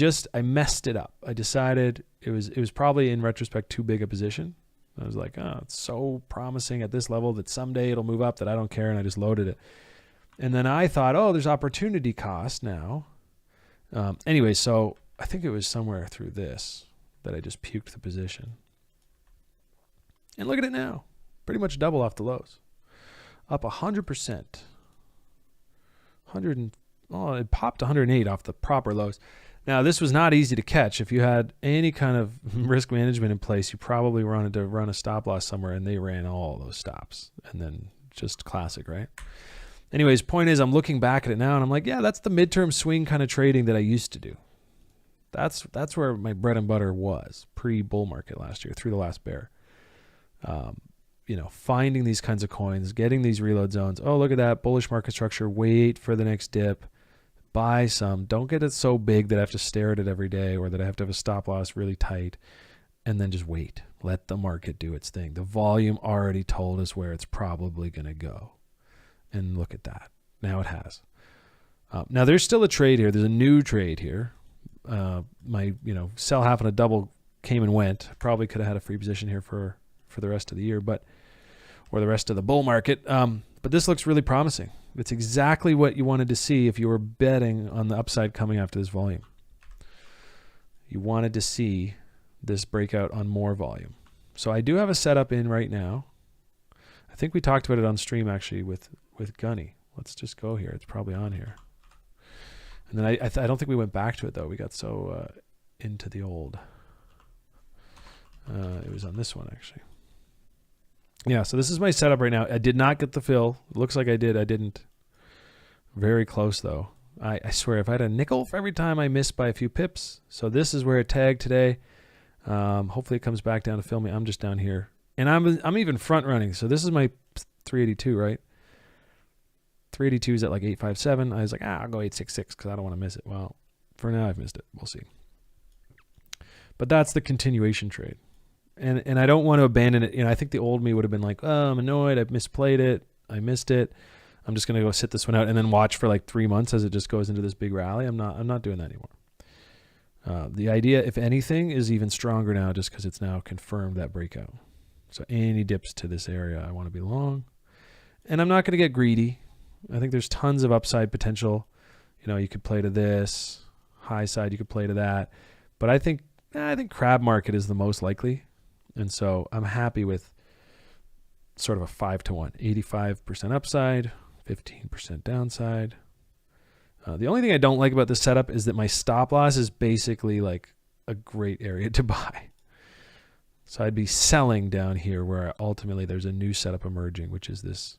messed it up. I decided it was probably in retrospect too big a position. I was like, oh, it's so promising at this level that someday it'll move up that I don't care, and I just loaded it. And then I thought, oh, there's opportunity cost now. Anyway, so I think it was somewhere through this that I just puked the position. And look at it now. Pretty much double off the lows. Up 100%. It popped 108 off the proper lows. Now, this was not easy to catch. If you had any kind of risk management in place, you probably wanted to run a stop loss somewhere, and they ran all those stops. And then just classic, right? Anyways, point is, I'm looking back at it now, and I'm like, yeah, that's the midterm swing kind of trading that I used to do. That's where my bread and butter was pre-bull market last year, through the last bear. Finding these kinds of coins, getting these reload zones. Oh, look at that bullish market structure. Wait for the next dip. Buy some. Don't get it so big that I have to stare at it every day, or that I have to have a stop loss really tight, and then just wait. Let the market do its thing. The volume already told us where it's probably going to go. And look at that. Now it has. Now there's still a trade here. There's a new trade here. My sell half and a double came and went. Probably could have had a free position here for the rest of the year, or the rest of the bull market. But this looks really promising. It's exactly what you wanted to see if you were betting on the upside coming after this volume. You wanted to see this breakout on more volume. So I do have a setup in right now. I think we talked about it on stream actually with Gunny. Let's just go here. It's probably on here. And then I don't think we went back to it though. We got so into the old. It was on this one actually. Yeah, so this is my setup right now. I did not get the fill. It looks like I did. I didn't. Very close, though. I swear, if I had a nickel for every time I missed by a few pips. So this is where it tagged today. Hopefully it comes back down to fill me. I'm just down here. And I'm even front running. So this is my 382, right? 382 is at like 857. I was like, I'll go 866 because I don't want to miss it. Well, for now I've missed it. We'll see. But that's the continuation trade. And I don't want to abandon it. I think the old me would have been like, oh, I'm annoyed. I misplayed it. I missed it. I'm just going to go sit this one out and then watch for like 3 months as it just goes into this big rally. I'm not doing that anymore. The idea, if anything, is even stronger now just because it's now confirmed that breakout. So any dips to this area, I want to be long. And I'm not going to get greedy. I think there's tons of upside potential. You could play to this. High side, you could play to that. But I think crab market is the most likely. And so I'm happy with sort of a 5-to-1, 85% upside, 15% downside. The only thing I don't like about this setup is that my stop loss is basically like a great area to buy. So I'd be selling down here where ultimately there's a new setup emerging, which is this,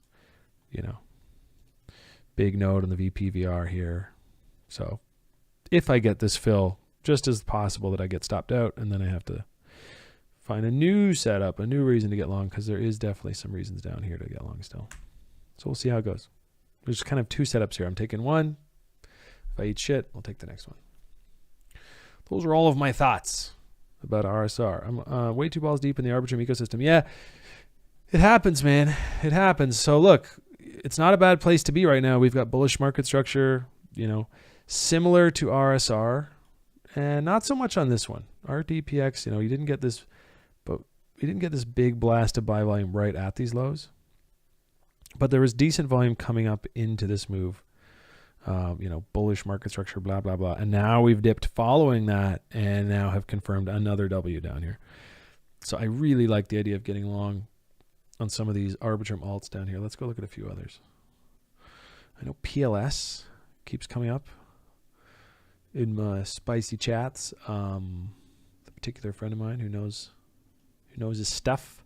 big node on the VPVR here. So if I get this fill, just as possible that I get stopped out and then I have to find a new setup, a new reason to get long, because there is definitely some reasons down here to get long still. So we'll see how it goes. There's kind of two setups here. I'm taking one. If I eat shit, I'll take the next one. Those are all of my thoughts about RSR. I'm way too balls deep in the Arbitrum ecosystem. Yeah, it happens, man. It happens. So look, it's not a bad place to be right now. We've got bullish market structure, similar to RSR, and not so much on this one. RDPX, you didn't get this. But we didn't get this big blast of buy volume right at these lows. But there was decent volume coming up into this move. Bullish market structure, blah, blah, blah. And now we've dipped following that and now have confirmed another W down here. So I really like the idea of getting long on some of these Arbitrum alts down here. Let's go look at a few others. I know PLS keeps coming up in my spicy chats. A particular friend of mine who knows his stuff.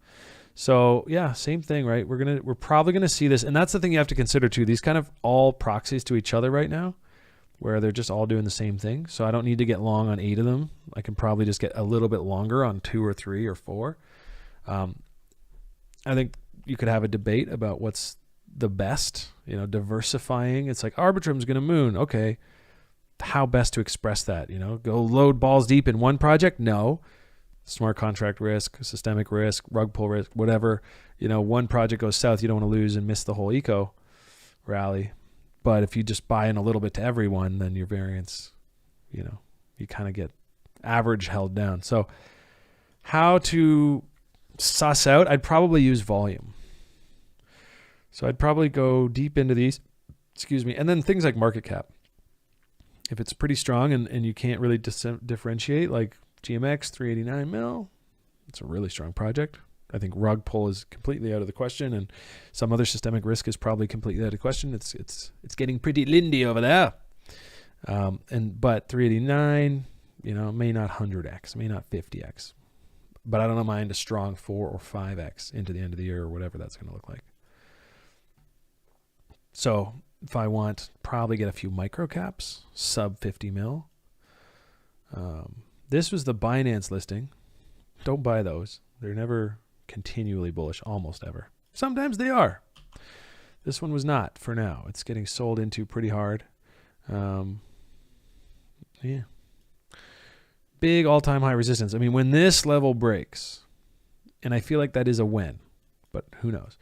So yeah, same thing, right? We're probably gonna see this, and that's the thing you have to consider too. These kind of all proxies to each other right now, where they're just all doing the same thing. So I don't need to get long on 8 of them. I can probably just get a little bit longer on 2 or 3 or 4. I think you could have a debate about what's the best, diversifying. It's like Arbitrum's going to moon. Okay. How best to express that, go load balls deep in one project? No. Smart contract risk, systemic risk, rug pull risk, whatever. One project goes south, you don't want to lose and miss the whole eco rally. But if you just buy in a little bit to everyone, then your variance, you kind of get average held down. So how to suss out, I'd probably use volume. So I'd probably go deep into these, and then things like market cap. If it's pretty strong and you can't really differentiate, like GMX 389 mil, it's a really strong project. I think rug pull is completely out of the question, and some other systemic risk is probably completely out of the question. It's getting pretty lindy over there. But 389, may not 100x, may not 50x, but I don't mind a strong 4 or 5x into the end of the year or whatever that's going to look like. So if I want, probably get a few micro caps, sub 50 mil. This was the Binance listing. Don't buy those. They're never continually bullish, almost ever. Sometimes they are. This one was not for now. It's getting sold into pretty hard. Yeah. Big all-time high resistance. I mean, when this level breaks, and I feel like that is a when, but who knows.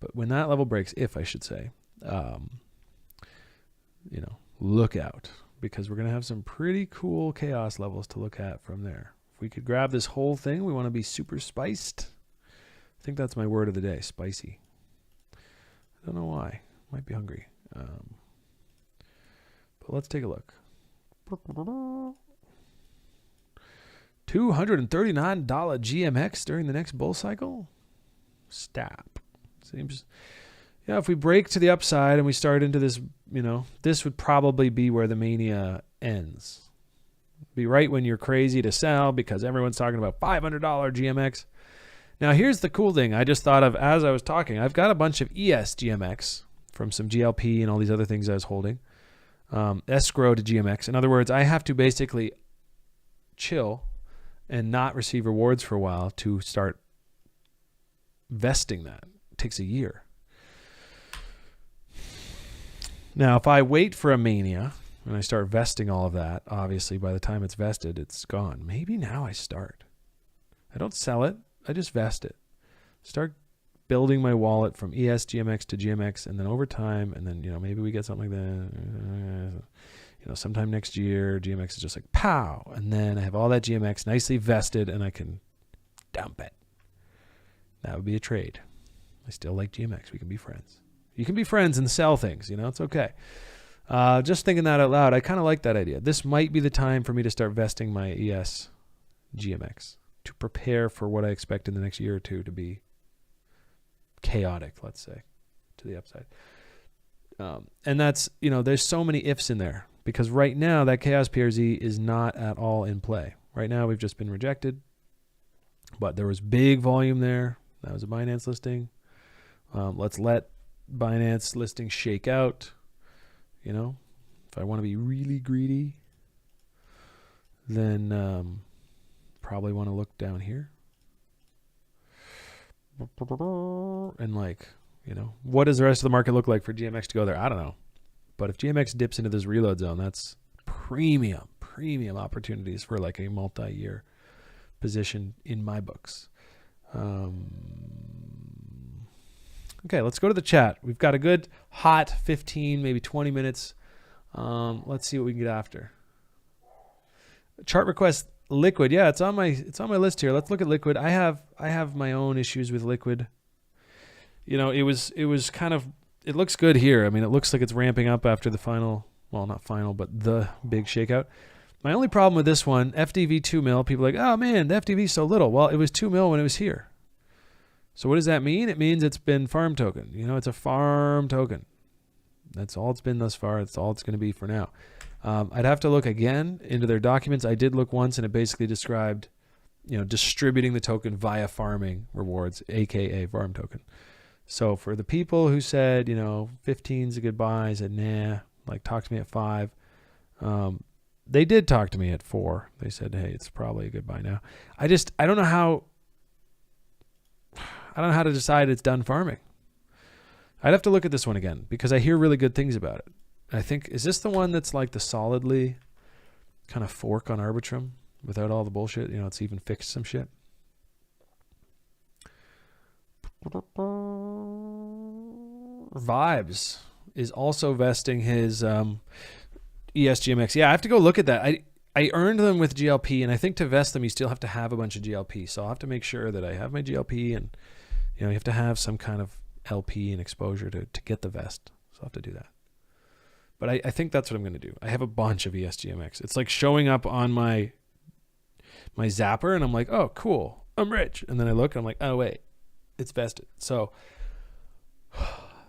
But when that level breaks, if I should say, look out, because we're going to have some pretty cool chaos levels to look at from there. If we could grab this whole thing, we want to be super spiced. I think that's my word of the day, spicy. I don't know why. Might be hungry. But let's take a look. $239 GMX during the next bull cycle? Stop. Seems... Yeah, if we break to the upside and we start into this, this would probably be where the mania ends. Be right when you're crazy to sell because everyone's talking about $500 GMX. Now, here's the cool thing I just thought of as I was talking. I've got a bunch of ES GMX from some GLP and all these other things I was holding. Escrow to GMX. In other words, I have to basically chill and not receive rewards for a while to start vesting that. It takes a year. Now, if I wait for a mania and I start vesting all of that, obviously by the time it's vested, it's gone. Maybe now I start. I don't sell it. I just vest it. Start building my wallet from ES GMX to GMX, and then over time, and then maybe we get something like that. Sometime next year, GMX is just like pow, and then I have all that GMX nicely vested, and I can dump it. That would be a trade. I still like GMX. We can be friends. You can be friends and sell things, it's okay. Just thinking that out loud, I kind of like that idea. This might be the time for me to start vesting my ES GMX to prepare for what I expect in the next year or two to be chaotic, let's say, to the upside. And that's, there's so many ifs in there because right now that chaos PRZ is not at all in play. Right now we've just been rejected, but there was big volume there. That was a Binance listing. Let's let Binance listing shake out. If I want to be really greedy, then probably want to look down here and what does the rest of the market look like for GMX to go there? I don't know. But if GMX dips into this reload zone, that's premium opportunities for like a multi-year position in my books. Okay, let's go to the chat. We've got a good hot 15, maybe 20 minutes. Let's see what we can get after. Chart request Liquid. Yeah, it's on my list here. Let's look at Liquid. I have my own issues with Liquid. It was kind of, it looks good here. I mean, it looks like it's ramping up after the final, well, not final, but the big shakeout. My only problem with this one, FDV 2 mil, people are like, oh man, the FDV is so little. Well, it was 2 mil when it was here. So what does that mean? It means it's been farm token. It's a farm token. That's all it's been thus far. That's all it's going to be for now. I'd have to look again into their documents. I did look once, and it basically described, distributing the token via farming rewards, aka farm token. So for the people who said, 15's a good buy, I said, nah, talk to me at 5. They did talk to me at 4. They said, hey, it's probably a good buy now. I don't know how to decide it's done farming. I'd have to look at this one again because I hear really good things about it. I think, is this the one that's like the solidly kind of fork on Arbitrum without all the bullshit? It's even fixed some shit. Vibes is also vesting his ESGMX. Yeah, I have to go look at that. I earned them with GLP, and I think to vest them, you still have to have a bunch of GLP. So I'll have to make sure that I have my GLP, and you have to have some kind of LP and exposure to get the vest. So I'll have to do that. But I think that's what I'm going to do. I have a bunch of ESGMX. It's like showing up on my Zapper, and I'm like, oh, cool, I'm rich. And then I look, and I'm like, oh, wait, it's vested. So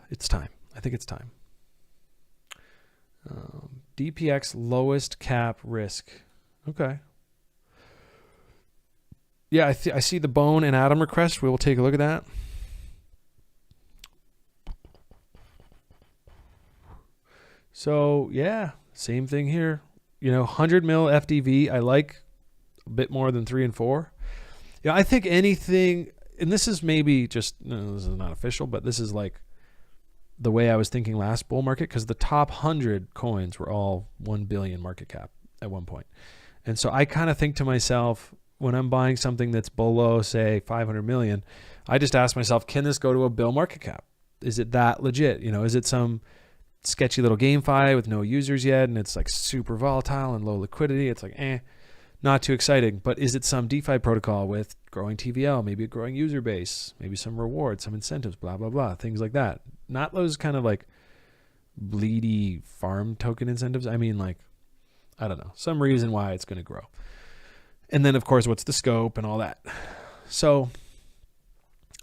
it's time. I think it's time. DPX lowest cap risk. Okay. Yeah, I see the Bone and Atom request. We will take a look at that. So yeah, same thing here. 100 mil FDV. I like a bit more than 3 and 4. Yeah, I think anything, and this is maybe just, this is not official, but this is like the way I was thinking last bull market, because the top 100 coins were all 1 billion market cap at one point. And so I kind of think to myself, when I'm buying something that's below, say, 500 million, I just ask myself, can this go to a bill market cap? Is it that legit? Is it some sketchy little GameFi with no users yet, and it's like super volatile and low liquidity? It's like, not too exciting. But is it some DeFi protocol with growing TVL, maybe a growing user base, maybe some rewards, some incentives, blah, blah, blah, things like that? Not those kind of like bleedy farm token incentives. I mean, like, I don't know, some reason why it's going to grow. And then, of course, what's the scope and all that? So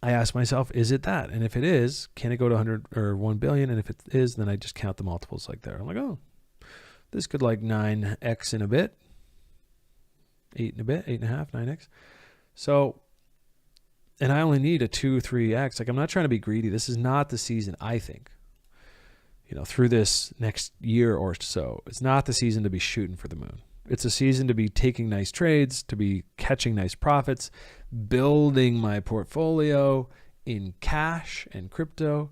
I ask myself, is it that? And if it is, can it go to 100 or 1 billion? And if it is, then I just count the multiples like there. I'm like, oh, this could like 9x in a bit, 8 in a bit, 8.5, 9x. So, and I only need a 2, 3x. Like, I'm not trying to be greedy. This is not the season, I think, through this next year or so. It's not the season to be shooting for the moon. It's a season to be taking nice trades, to be catching nice profits, building my portfolio in cash and crypto.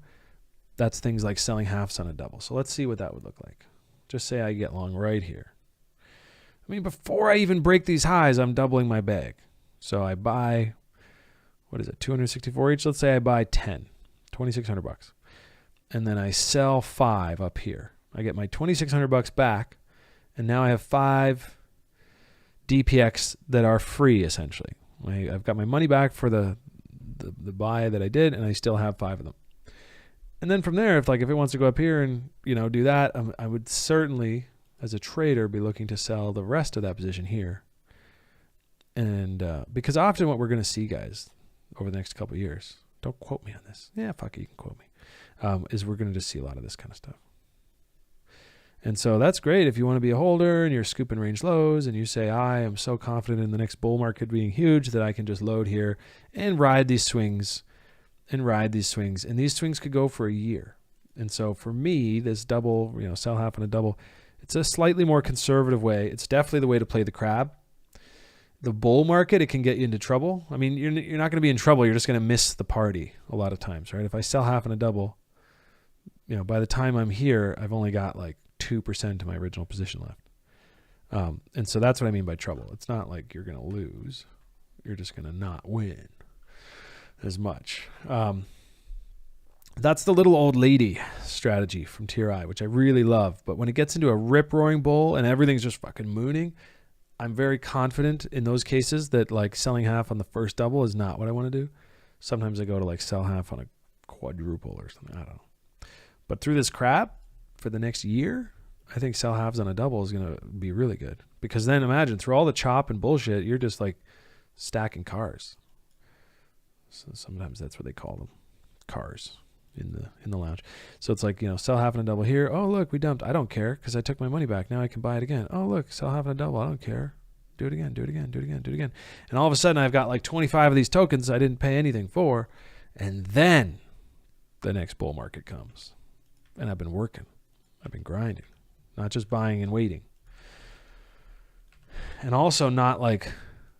That's things like selling halves on a double. So let's see what that would look like. Just say I get long right here. I mean, before I even break these highs, I'm doubling my bag. So I buy, what is it, 264 each? Let's say I buy 10, $2,600. And then I sell 5 up here. I get my $2,600 back. And now I have 5 DPX that are free, essentially. I've got my money back for the buy that I did, and I still have 5 of them. And then from there, if it wants to go up here and do that, I would certainly, as a trader, be looking to sell the rest of that position here. And because often what we're going to see, guys, over the next couple of years, don't quote me on this. Yeah, fuck it, you can quote me. Is we're going to just see a lot of this kind of stuff. And so that's great if you want to be a holder and you're scooping range lows and you say, I am so confident in the next bull market being huge that I can just load here and ride these swings and ride these swings. And these swings could go for a year. And so for me, this double, sell half on a double, it's a slightly more conservative way. It's definitely the way to play the crab. The bull market, it can get you into trouble. I mean, you're not going to be in trouble. You're just going to miss the party a lot of times, right? If I sell half on a double, by the time I'm here, I've only got like 2% of my original position left. And so that's what I mean by trouble. It's not like you're going to lose. You're just going to not win as much. That's the little old lady strategy from TRI, which I really love. But when it gets into a rip-roaring bull and everything's just fucking mooning, I'm very confident in those cases that like selling half on the first double is not what I want to do. Sometimes I go to like sell half on a quadruple or something. I don't know. But through this crap, for the next year, I think sell halves on a double is going to be really good. Because then imagine, through all the chop and bullshit, you're just like stacking cars. So sometimes that's what they call them, cars in the lounge. So it's like, sell half on a double here. Oh, look, we dumped. I don't care because I took my money back. Now I can buy it again. Oh, look, sell half on a double. I don't care. Do it again, do it again, do it again, do it again. And all of a sudden I've got like 25 of these tokens I didn't pay anything for. And then the next bull market comes. And I've been working. I've been grinding, not just buying and waiting. And also not like,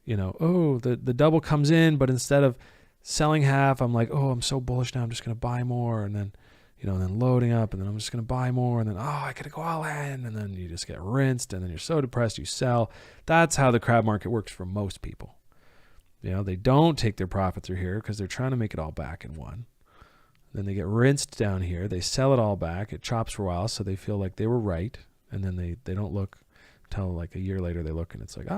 the double comes in, but instead of selling half, I'm like, oh, I'm so bullish now, I'm just going to buy more. And then, and then loading up, and then I'm just going to buy more. And then, I got to go all in. And then you just get rinsed, and then you're so depressed, you sell. That's how the crab market works for most people. They don't take their profit through here because they're trying to make it all back in one. Then they get rinsed down here. They sell it all back. It chops for a while, so they feel like they were right. And then they don't look until like a year later they look and it's like,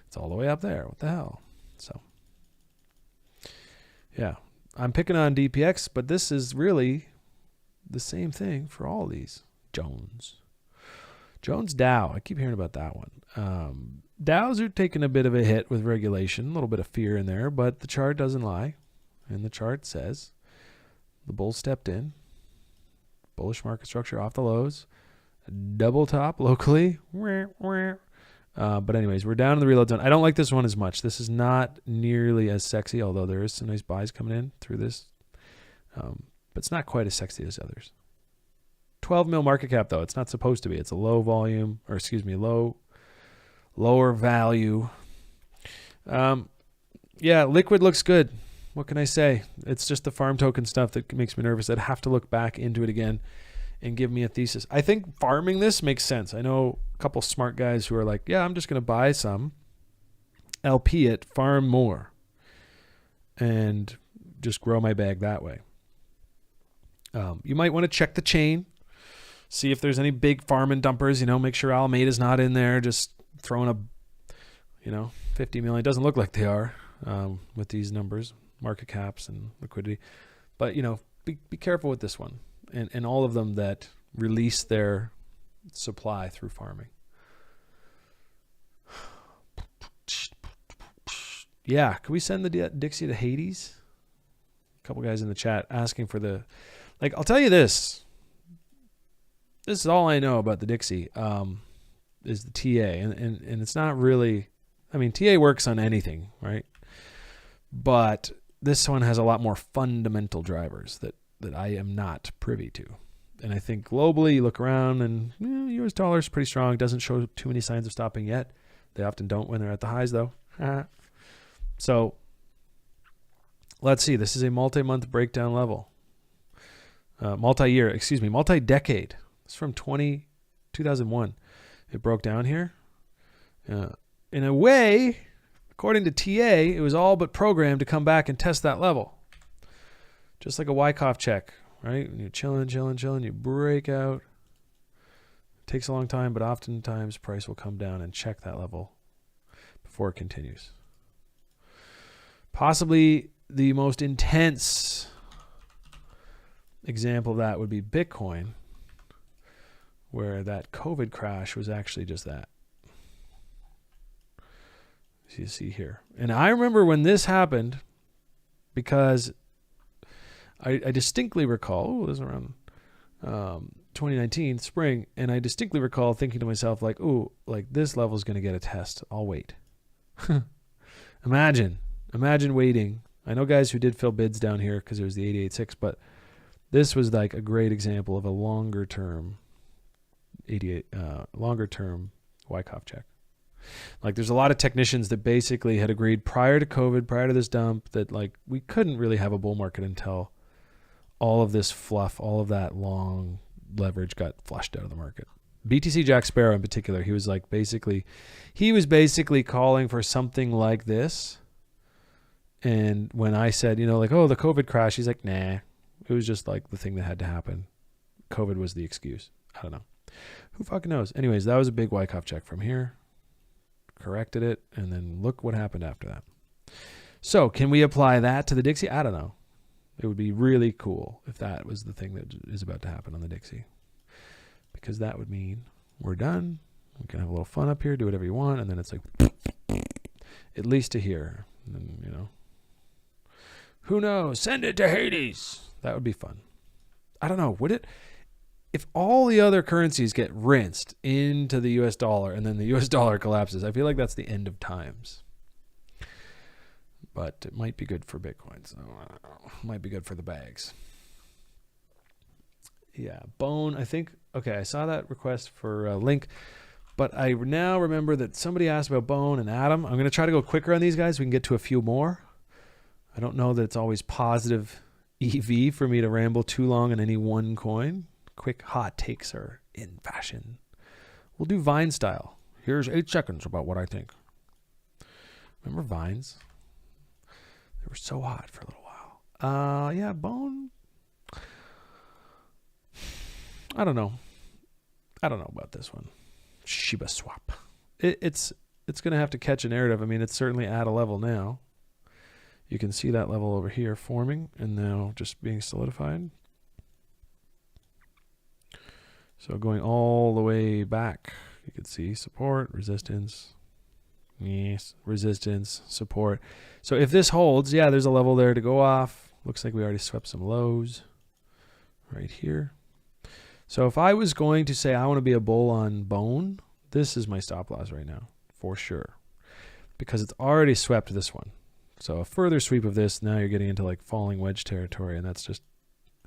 it's all the way up there. What the hell? So, yeah, I'm picking on DPX, but this is really the same thing for all these. Jones DAO. I keep hearing about that one. DAOs are taking a bit of a hit with regulation, a little bit of fear in there, but the chart doesn't lie. And the chart says the bull stepped in, bullish market structure off the lows, double top locally. But anyways, we're down in the reload zone. I don't like this one as much. This is not nearly as sexy, although there is some nice buys coming in through this. But it's not quite as sexy as others. 12 mil market cap, though. It's not supposed to be. It's a low volume, or excuse me, lower value. Yeah, liquid looks good. What can I say? It's just the farm token stuff that makes me nervous. I'd have to look back into it again and give me a thesis. I think farming this makes sense. I know a couple smart guys who are like, yeah, I'm just going to buy some, LP it, farm more, and just grow my bag that way. You might want to check the chain, see if there's any big farm and dumpers, make sure Alameda's not in there, just throwing a, 50 million. It doesn't look like they are with these numbers, market caps and liquidity. But, be careful with this one and all of them that release their supply through farming. Yeah, can we send the Dixie to Hades? A couple guys in the chat asking for the... I'll tell you this. This is all I know about the Dixie, is the TA. And it's not really... TA works on anything, right? But this one has a lot more fundamental drivers that I am not privy to. And I think globally, you look around and US dollar is pretty strong. Doesn't show too many signs of stopping yet. They often don't when they're at the highs, though. So let's see. This is a multi-month breakdown level. Multi-decade. It's from 2001. It broke down here. In a way, according to TA, it was all but programmed to come back and test that level. Just like a Wyckoff check, right? When you're chilling, you break out. It takes a long time, but oftentimes price will come down and check that level before it continues. Possibly the most intense example of that would be Bitcoin, where that COVID crash was actually just that. So you see here. And I remember when this happened because I distinctly recall, this was around 2019, spring, and I distinctly recall thinking to myself, this level is going to get a test. I'll wait. Imagine waiting. I know guys who did fill bids down here because it was the 88.6, but this was like a great example of a longer term Wyckoff check. There's a lot of technicians that basically had agreed prior to COVID, prior to this dump, that we couldn't really have a bull market until all of this fluff, all of that long leverage got flushed out of the market. BTC Jack Sparrow in particular, he was basically calling for something like this. And when I said, the COVID crash, he's like, nah, it was just the thing that had to happen. COVID was the excuse. I don't know. Who fucking knows? Anyways, that was a big Wyckoff check from here. Corrected it, and then look what happened after that. So can we apply that to the Dixie? I don't know. It would be really cool if that was the thing that is about to happen on the Dixie, because that would mean we're done. We can have a little fun up here, do whatever you want, and then it's at least to here. And then, who knows? Send it to Hades. That would be fun. I don't know. Would it? If all the other currencies get rinsed into the US dollar and then the US dollar collapses, I feel like that's the end of times. But it might be good for Bitcoin. So it might be good for the bags. Yeah, Bone, I think. Okay, I saw that request for Link. But I now remember that somebody asked about Bone and Atom. I'm going to try to go quicker on these guys. We can get to a few more. I don't know that it's always positive EV for me to ramble too long on any one coin. Quick hot takes are in fashion. We'll do Vine style. Here's 8 seconds about what I think. Remember Vines? They were so hot for a little while. Yeah, Bone. I don't know about this one. Shiba swap. It's going to have to catch a narrative. I mean, it's certainly at a level now. You can see that level over here forming and now just being solidified. So going all the way back, you can see support, resistance, yes, resistance, support. So if this holds, yeah, there's a level there to go off. Looks like we already swept some lows right here. So if I was going to say I want to be a bull on bone, this is my stop loss right now, for sure. Because it's already swept this one. So a further sweep of this, now you're getting into like falling wedge territory, and that's just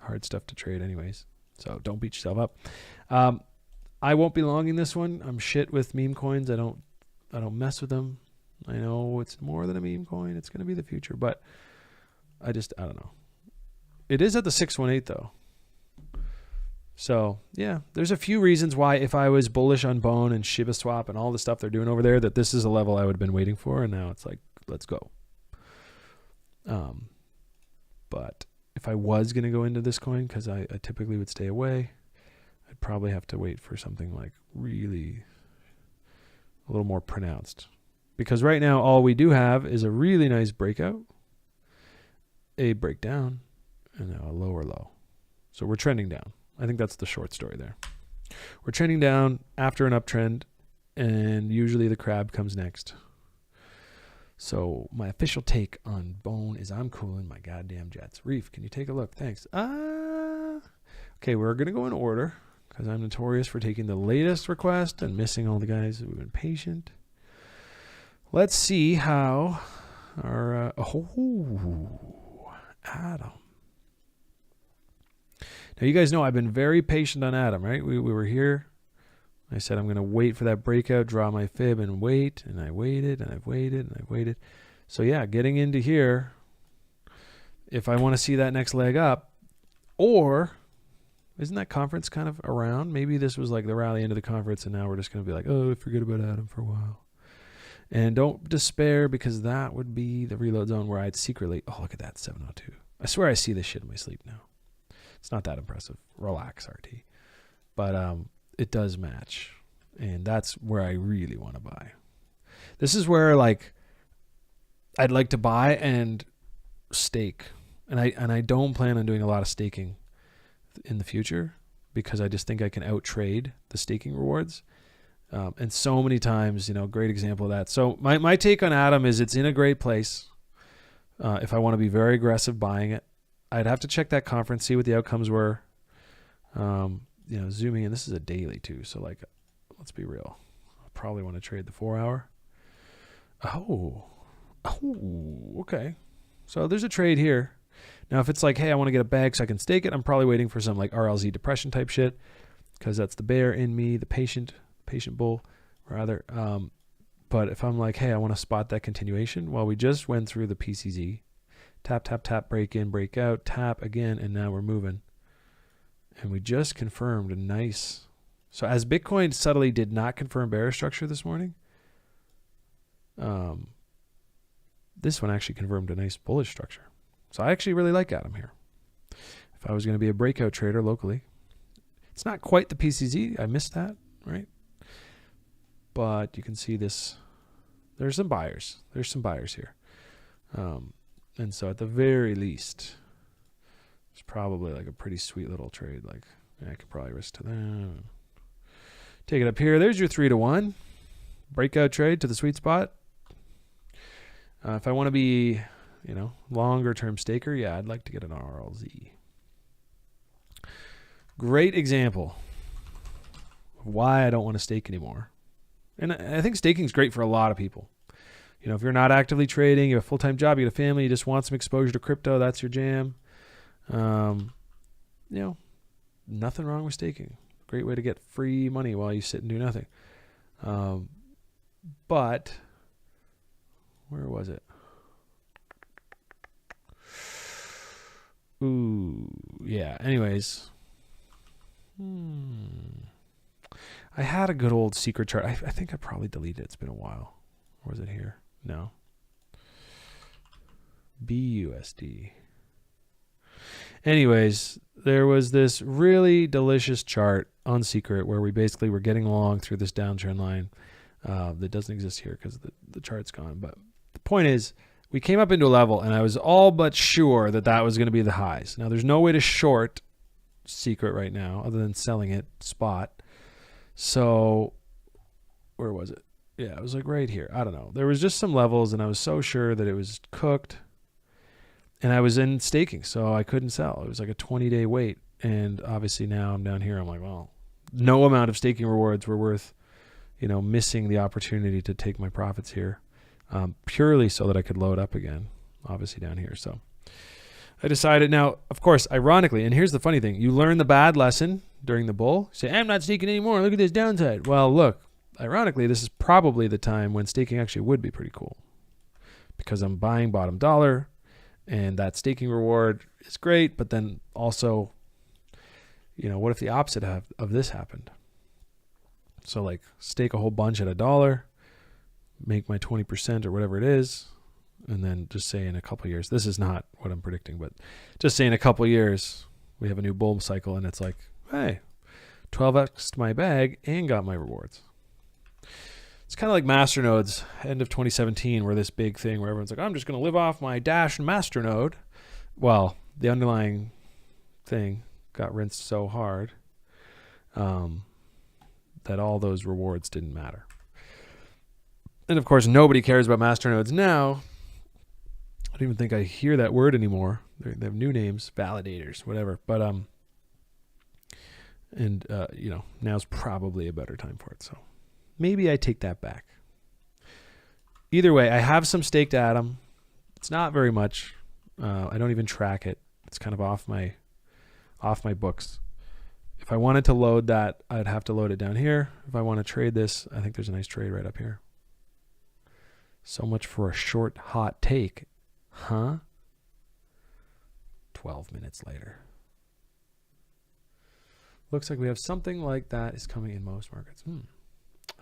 hard stuff to trade anyways. So don't beat yourself up. I won't be longing this one. I'm shit with meme coins. I don't mess with them. I know it's more than a meme coin. It's going to be the future, but I don't know. It is at the 618 though. So yeah, there's a few reasons why if I was bullish on Bone and Shiba Swap and all the stuff they're doing over there, that this is a level I would have been waiting for, and now it's like, let's go. But if I was going to go into this coin, because I typically would stay away, I'd probably have to wait for something like really a little more pronounced. Because right now all we do have is a really nice breakout, a breakdown, and now a lower low. So we're trending down. I think that's the short story there. We're trending down after an uptrend, and usually the crab comes next. So my official take on Bone is I'm cooling my goddamn jets. Reef, can you take a look? Thanks. Okay, we're going to go in order because I'm notorious for taking the latest request and missing all the guys who've been patient. Let's see how our... Adam. Now, you guys know I've been very patient on Adam, right? We were here. I said I'm going to wait for that breakout, draw my fib, and wait. And I waited, and I've waited, and I've waited. So, yeah, getting into here, if I want to see that next leg up, or isn't that conference kind of around? Maybe this was like the rally into the conference, and now we're just going to be like, oh, forget about Adam for a while. And don't despair, because that would be the reload zone where I'd secretly, oh, look at that, 702. I swear I see this shit in my sleep now. It's not that impressive. Relax, RT. But it does match. And that's where I really want to buy. This is where like I'd like to buy and stake. And I don't plan on doing a lot of staking in the future because I just think I can out trade the staking rewards. And so many times, great example of that. So my take on Atom is it's in a great place. If I want to be very aggressive buying it, I'd have to check that conference, see what the outcomes were. Zooming in. This is a daily too, so like, let's be real. I'll probably want to trade the 4 hour. Oh, okay. So there's a trade here. Now, if it's like, hey, I want to get a bag so I can stake it, I'm probably waiting for some like RLZ depression type shit, because that's the bear in me, the patient bull, rather. But if I'm like, hey, I want to spot that continuation, well, we just went through the PCZ. Tap, tap, tap, break in, break out, tap again, and now we're moving. And we just confirmed a nice... So as Bitcoin subtly did not confirm bearish structure this morning, this one actually confirmed a nice bullish structure. So I actually really like Adam here. If I was going to be a breakout trader locally, it's not quite the PCZ. I missed that, right? But you can see this. There's some buyers. There's some buyers here. And so at the very least, it's probably like a pretty sweet little trade. Like, I could probably risk to that. Take it up here. There's your 3-to-1 breakout trade to the sweet spot. If I want to be, longer term staker, yeah, I'd like to get an RLZ. Great example of why I don't want to stake anymore. And I think staking is great for a lot of people. If you're not actively trading, you have a full-time job, you got a family, you just want some exposure to crypto, that's your jam. Nothing wrong with staking. Great way to get free money while you sit and do nothing. But where was it? Ooh, yeah. Anyways, I had a good old secret chart. I think I probably deleted it. It's been a while. Or was it here? No. BUSD. Anyways, there was this really delicious chart on Secret where we basically were getting along through this downtrend line that doesn't exist here because the chart's gone. But the point is, we came up into a level, and I was all but sure that that was going to be the highs. Now, there's no way to short Secret right now other than selling it spot. So where was it? Yeah, it was like right here. I don't know. There was just some levels, and I was so sure that it was cooked. And I was in staking, so I couldn't sell. It was like a 20-day wait. And obviously now I'm down here. I'm like, well, no amount of staking rewards were worth, missing the opportunity to take my profits here, purely so that I could load up again, obviously down here. So I decided now, of course, ironically, and here's the funny thing. You learn the bad lesson during the bull. Say, I'm not staking anymore. Look at this downside. Well, look, ironically, this is probably the time when staking actually would be pretty cool because I'm buying bottom dollar and that staking reward is great. But then also, what if the opposite of this happened? So like stake a whole bunch at $1, make my 20% or whatever it is. And then just say in a couple of years, this is not what I'm predicting, but just say in a couple of years, we have a new bull cycle and it's like, hey, 12x'd my bag and got my rewards. It's kind of like masternodes, end of 2017, where this big thing where everyone's like, I'm just going to live off my Dash masternode. Well, the underlying thing got rinsed so hard that all those rewards didn't matter. And of course, nobody cares about masternodes now. I don't even think I hear that word anymore. They have new names, validators, whatever. But now's probably a better time for it. So maybe I take that back. Either way, I have some staked Atom. It's not very much. I don't even track it. It's kind of off my books. If I wanted to load that, I'd have to load it down here. If I want to trade this, I think there's a nice trade right up here. So much for a short, hot take. Huh? 12 minutes later. Looks like we have something like that is coming in most markets. I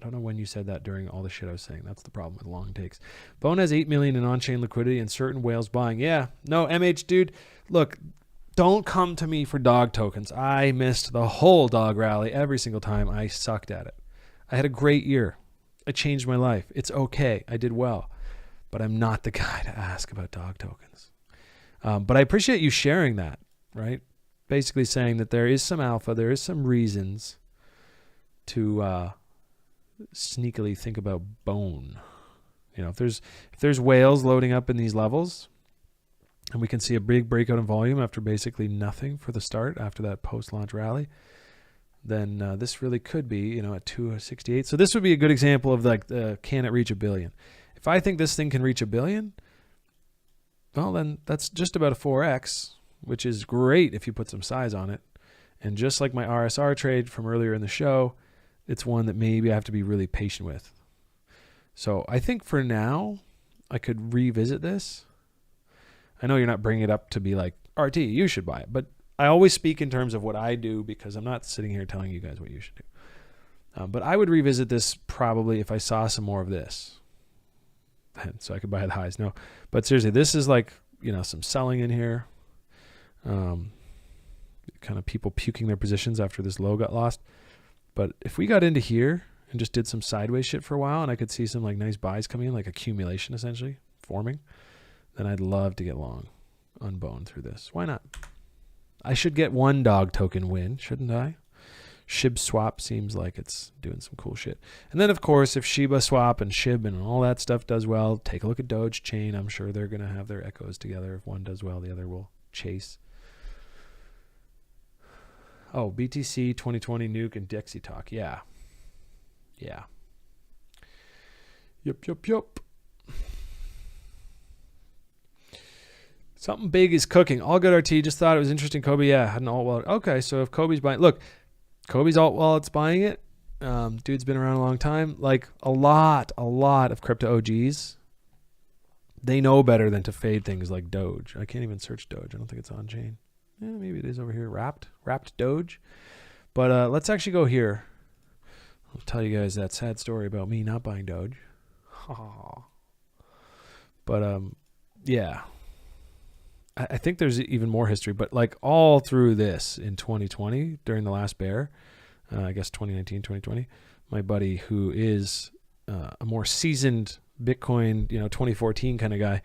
don't know when you said that during all the shit I was saying. That's the problem with long takes. Bone has 8 million in on-chain liquidity and certain whales buying. Yeah. No, MH, dude. Look, don't come to me for dog tokens. I missed the whole dog rally every single time. I sucked at it. I had a great year. I changed my life. It's okay. I did well. But I'm not the guy to ask about dog tokens. But I appreciate you sharing that, right? Basically saying that there is some alpha, there is some reasons to sneakily think about Bone. If there's whales loading up in these levels, and we can see a big breakout in volume after basically nothing for the start after that post-launch rally, then this really could be, at 268. So this would be a good example of like, can it reach $1 billion? If I think this thing can reach $1 billion, well, then that's just about a 4x, which is great if you put some size on it. And just like my RSR trade from earlier in the show, it's one that maybe I have to be really patient with. So I think for now, I could revisit this. I know you're not bringing it up to be like, RT, you should buy it. But I always speak in terms of what I do because I'm not sitting here telling you guys what you should do. But I would revisit this probably if I saw some more of this. So I could buy the highs. No, but seriously, this is like, some selling in here. Kind of people puking their positions after this low got lost. But if we got into here and just did some sideways shit for a while and I could see some like nice buys coming in, like accumulation essentially forming, then I'd love to get long on Bone through this. Why not? I should get one dog token win, shouldn't I? SHIB swap seems like it's doing some cool shit. And then, of course, if Shiba swap and SHIB and all that stuff does well, take a look at Doge Chain. I'm sure they're going to have their echoes together. If one does well, the other will chase. Oh, BTC 2020 Nuke and Dexy Talk. Yeah. Yeah. Yup. Something big is cooking. All good, RT. Just thought it was interesting. Kobe, yeah, had an alt wallet. Okay, so if Kobe's buying... Look, Kobe's alt wallet's buying it. Dude's been around a long time. Like, a lot of crypto OGs, they know better than to fade things like Doge. I can't even search Doge. I don't think it's on chain. Yeah, maybe it is over here. Wrapped Doge. But let's actually go here. I'll tell you guys that sad story about me not buying Doge. But yeah. I think there's even more history, but like all through this in 2020 during the last bear, I guess 2019, 2020. My buddy who is a more seasoned Bitcoin, 2014 kind of guy.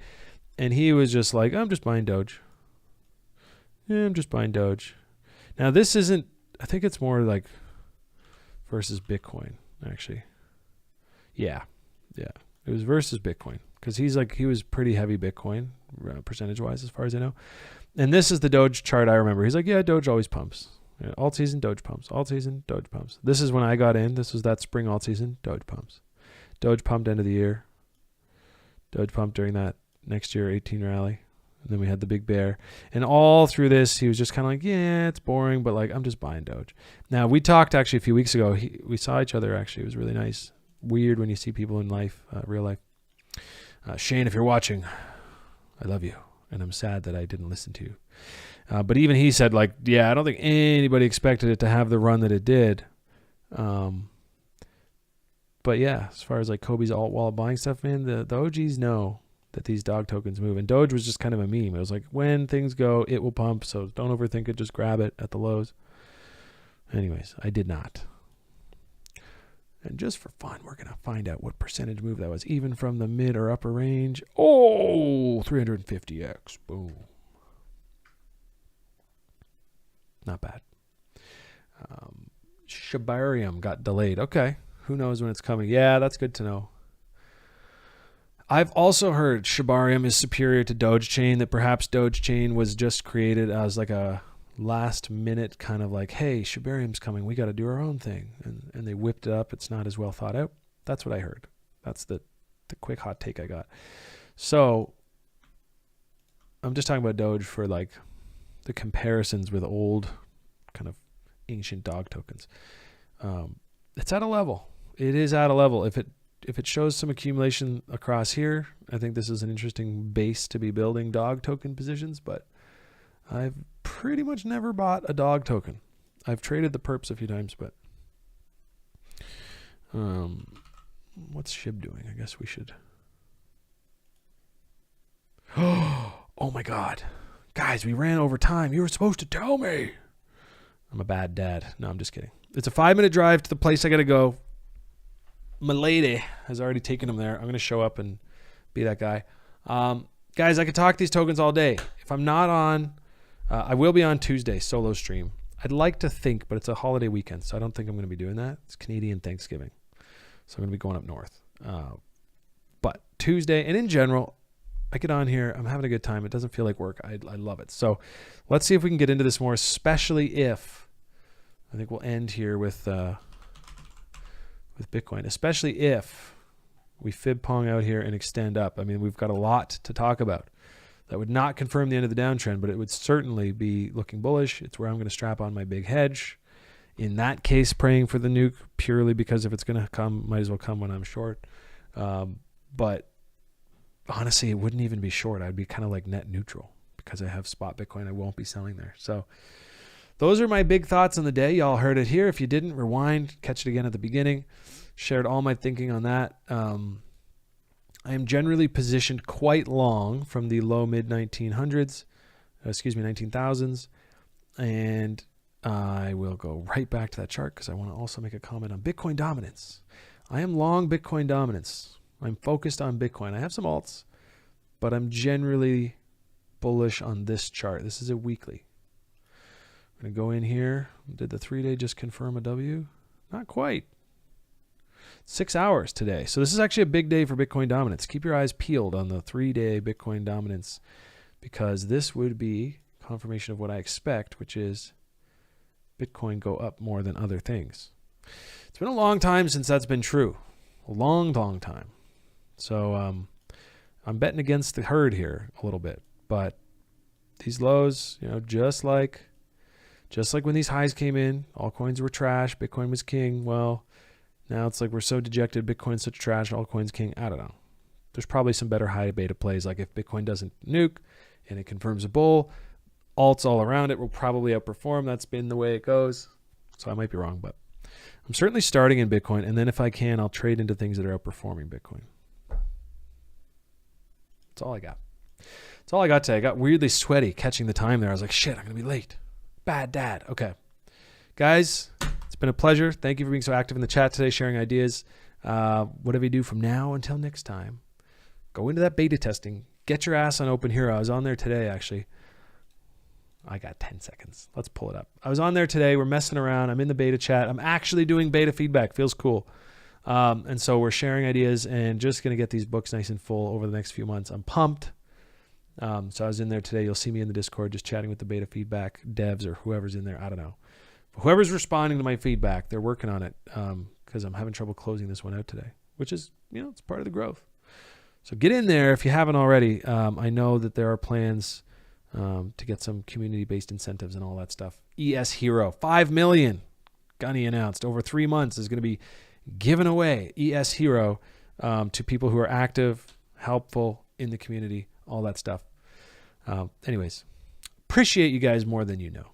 And he was just like, I'm just buying Doge. Yeah, I'm just buying Doge. Now this isn't, I think it's more like versus Bitcoin, actually. Yeah. It was versus Bitcoin. Because he was pretty heavy Bitcoin, percentage-wise, as far as I know. And this is the Doge chart I remember. He's like, yeah, Doge always pumps. Alt season, Doge pumps. Alt season, Doge pumps. This is when I got in. This was that spring alt season, Doge pumps. Doge pumped end of the year. Doge pumped during that next year 18 rally. And then we had the big bear. And all through this, he was just kind of like, yeah, it's boring, but like, I'm just buying Doge. Now, we talked actually a few weeks ago. We saw each other actually. It was really nice. Weird when you see people in life, real life. Shane, if you're watching, I love you. And I'm sad that I didn't listen to you. But even he said, like, yeah, I don't think anybody expected it to have the run that it did. But yeah, as far as like Kobe's alt wallet buying stuff, man, the OGs know that these dog tokens move. And Doge was just kind of a meme. It was like, when things go, it will pump. So don't overthink it. Just grab it at the lows. Anyways, I did not. And just for fun, we're going to find out what percentage move that was, even from the mid or upper range. Oh, 350x. Boom. Not bad. Shibarium got delayed. Okay. Who knows when it's coming? Yeah, that's good to know. I've also heard Shibarium is superior to Dogechain, that perhaps Dogechain was just created as like a last minute kind of like, hey, Shibarium's coming, we got to do our own thing. And they whipped it up. It's not as well thought out. That's what I heard. That's the quick hot take I got. So I'm just talking about Doge for like the comparisons with old kind of ancient dog tokens. It's at a level. It is at a level. If it shows some accumulation across here, I think this is an interesting base to be building dog token positions, but I've pretty much never bought a dog token. I've traded the perps a few times, but what's SHIB doing? I guess we should. Oh my God. Guys, we ran over time. You were supposed to tell me. I'm a bad dad. No, I'm just kidding. It's a 5-minute drive to the place I got to go. My lady has already taken him there. I'm going to show up and be that guy. Guys, I could talk these tokens all day. If I'm not on, I will be on Tuesday, solo stream. I'd like to think, but it's a holiday weekend, so I don't think I'm going to be doing that. It's Canadian Thanksgiving. So I'm going to be going up north. But Tuesday, and in general, I get on here. I'm having a good time. It doesn't feel like work. I love it. So let's see if we can get into this more, especially if, I think we'll end here with Bitcoin, especially if we fib pong out here and extend up. I mean, we've got a lot to talk about. That would not confirm the end of the downtrend, but it would certainly be looking bullish. It's where I'm going to strap on my big hedge. In that case, praying for the nuke, purely because if it's going to come, might as well come when I'm short. But honestly, it wouldn't even be short. I'd be kind of like net neutral because I have spot Bitcoin. I won't be selling there. So those are my big thoughts on the day. Y'all heard it here. If you didn't, rewind, catch it again at the beginning. Shared all my thinking on that. I am generally positioned quite long from the low mid 1900s, 19,000s. And I will go right back to that chart because I want to also make a comment on Bitcoin dominance. I am long Bitcoin dominance. I'm focused on Bitcoin. I have some alts, but I'm generally bullish on this chart. This is a weekly. I'm going to go in here. Did the 3-day just confirm a W? Not quite. 6 hours today. So this is actually a big day for Bitcoin dominance. Keep your eyes peeled on the 3-day Bitcoin dominance because this would be confirmation of what I expect, which is Bitcoin go up more than other things. It's been a long time since that's been true. A long, long time. So I'm betting against the herd here a little bit. But these lows, just like when these highs came in, all coins were trash, Bitcoin was king. Well, now it's like we're so dejected, Bitcoin's such trash, all coins king. I don't know. There's probably some better high beta plays, like if Bitcoin doesn't nuke and it confirms a bull, alts all around it will probably outperform. That's been the way it goes. So I might be wrong, but I'm certainly starting in Bitcoin, and then if I can, I'll trade into things that are outperforming Bitcoin. That's all I got. That's all I got today. I got weirdly sweaty catching the time there. I was like, shit, I'm going to be late. Bad dad. Okay. Guys, it's been a pleasure. Thank you for being so active in the chat today, sharing ideas. Whatever you do from now until next time, go into that beta testing. Get your ass on Open Hero. I was on there today, actually. I got 10 seconds. Let's pull it up. I was on there today. We're messing around. I'm in the beta chat. I'm actually doing beta feedback. Feels cool. And so we're sharing ideas and just going to get these books nice and full over the next few months. I'm pumped. So I was in there today. You'll see me in the Discord just chatting with the beta feedback devs or whoever's in there. I don't know. But whoever's responding to my feedback, they're working on it because I'm having trouble closing this one out today, which is, it's part of the growth. So get in there if you haven't already. I know that there are plans to get some community-based incentives and all that stuff. Hxro, $5 million, Gunny announced, over 3 months is going to be given away. Hxro to people who are active, helpful in the community, all that stuff. Anyways, appreciate you guys more than you know.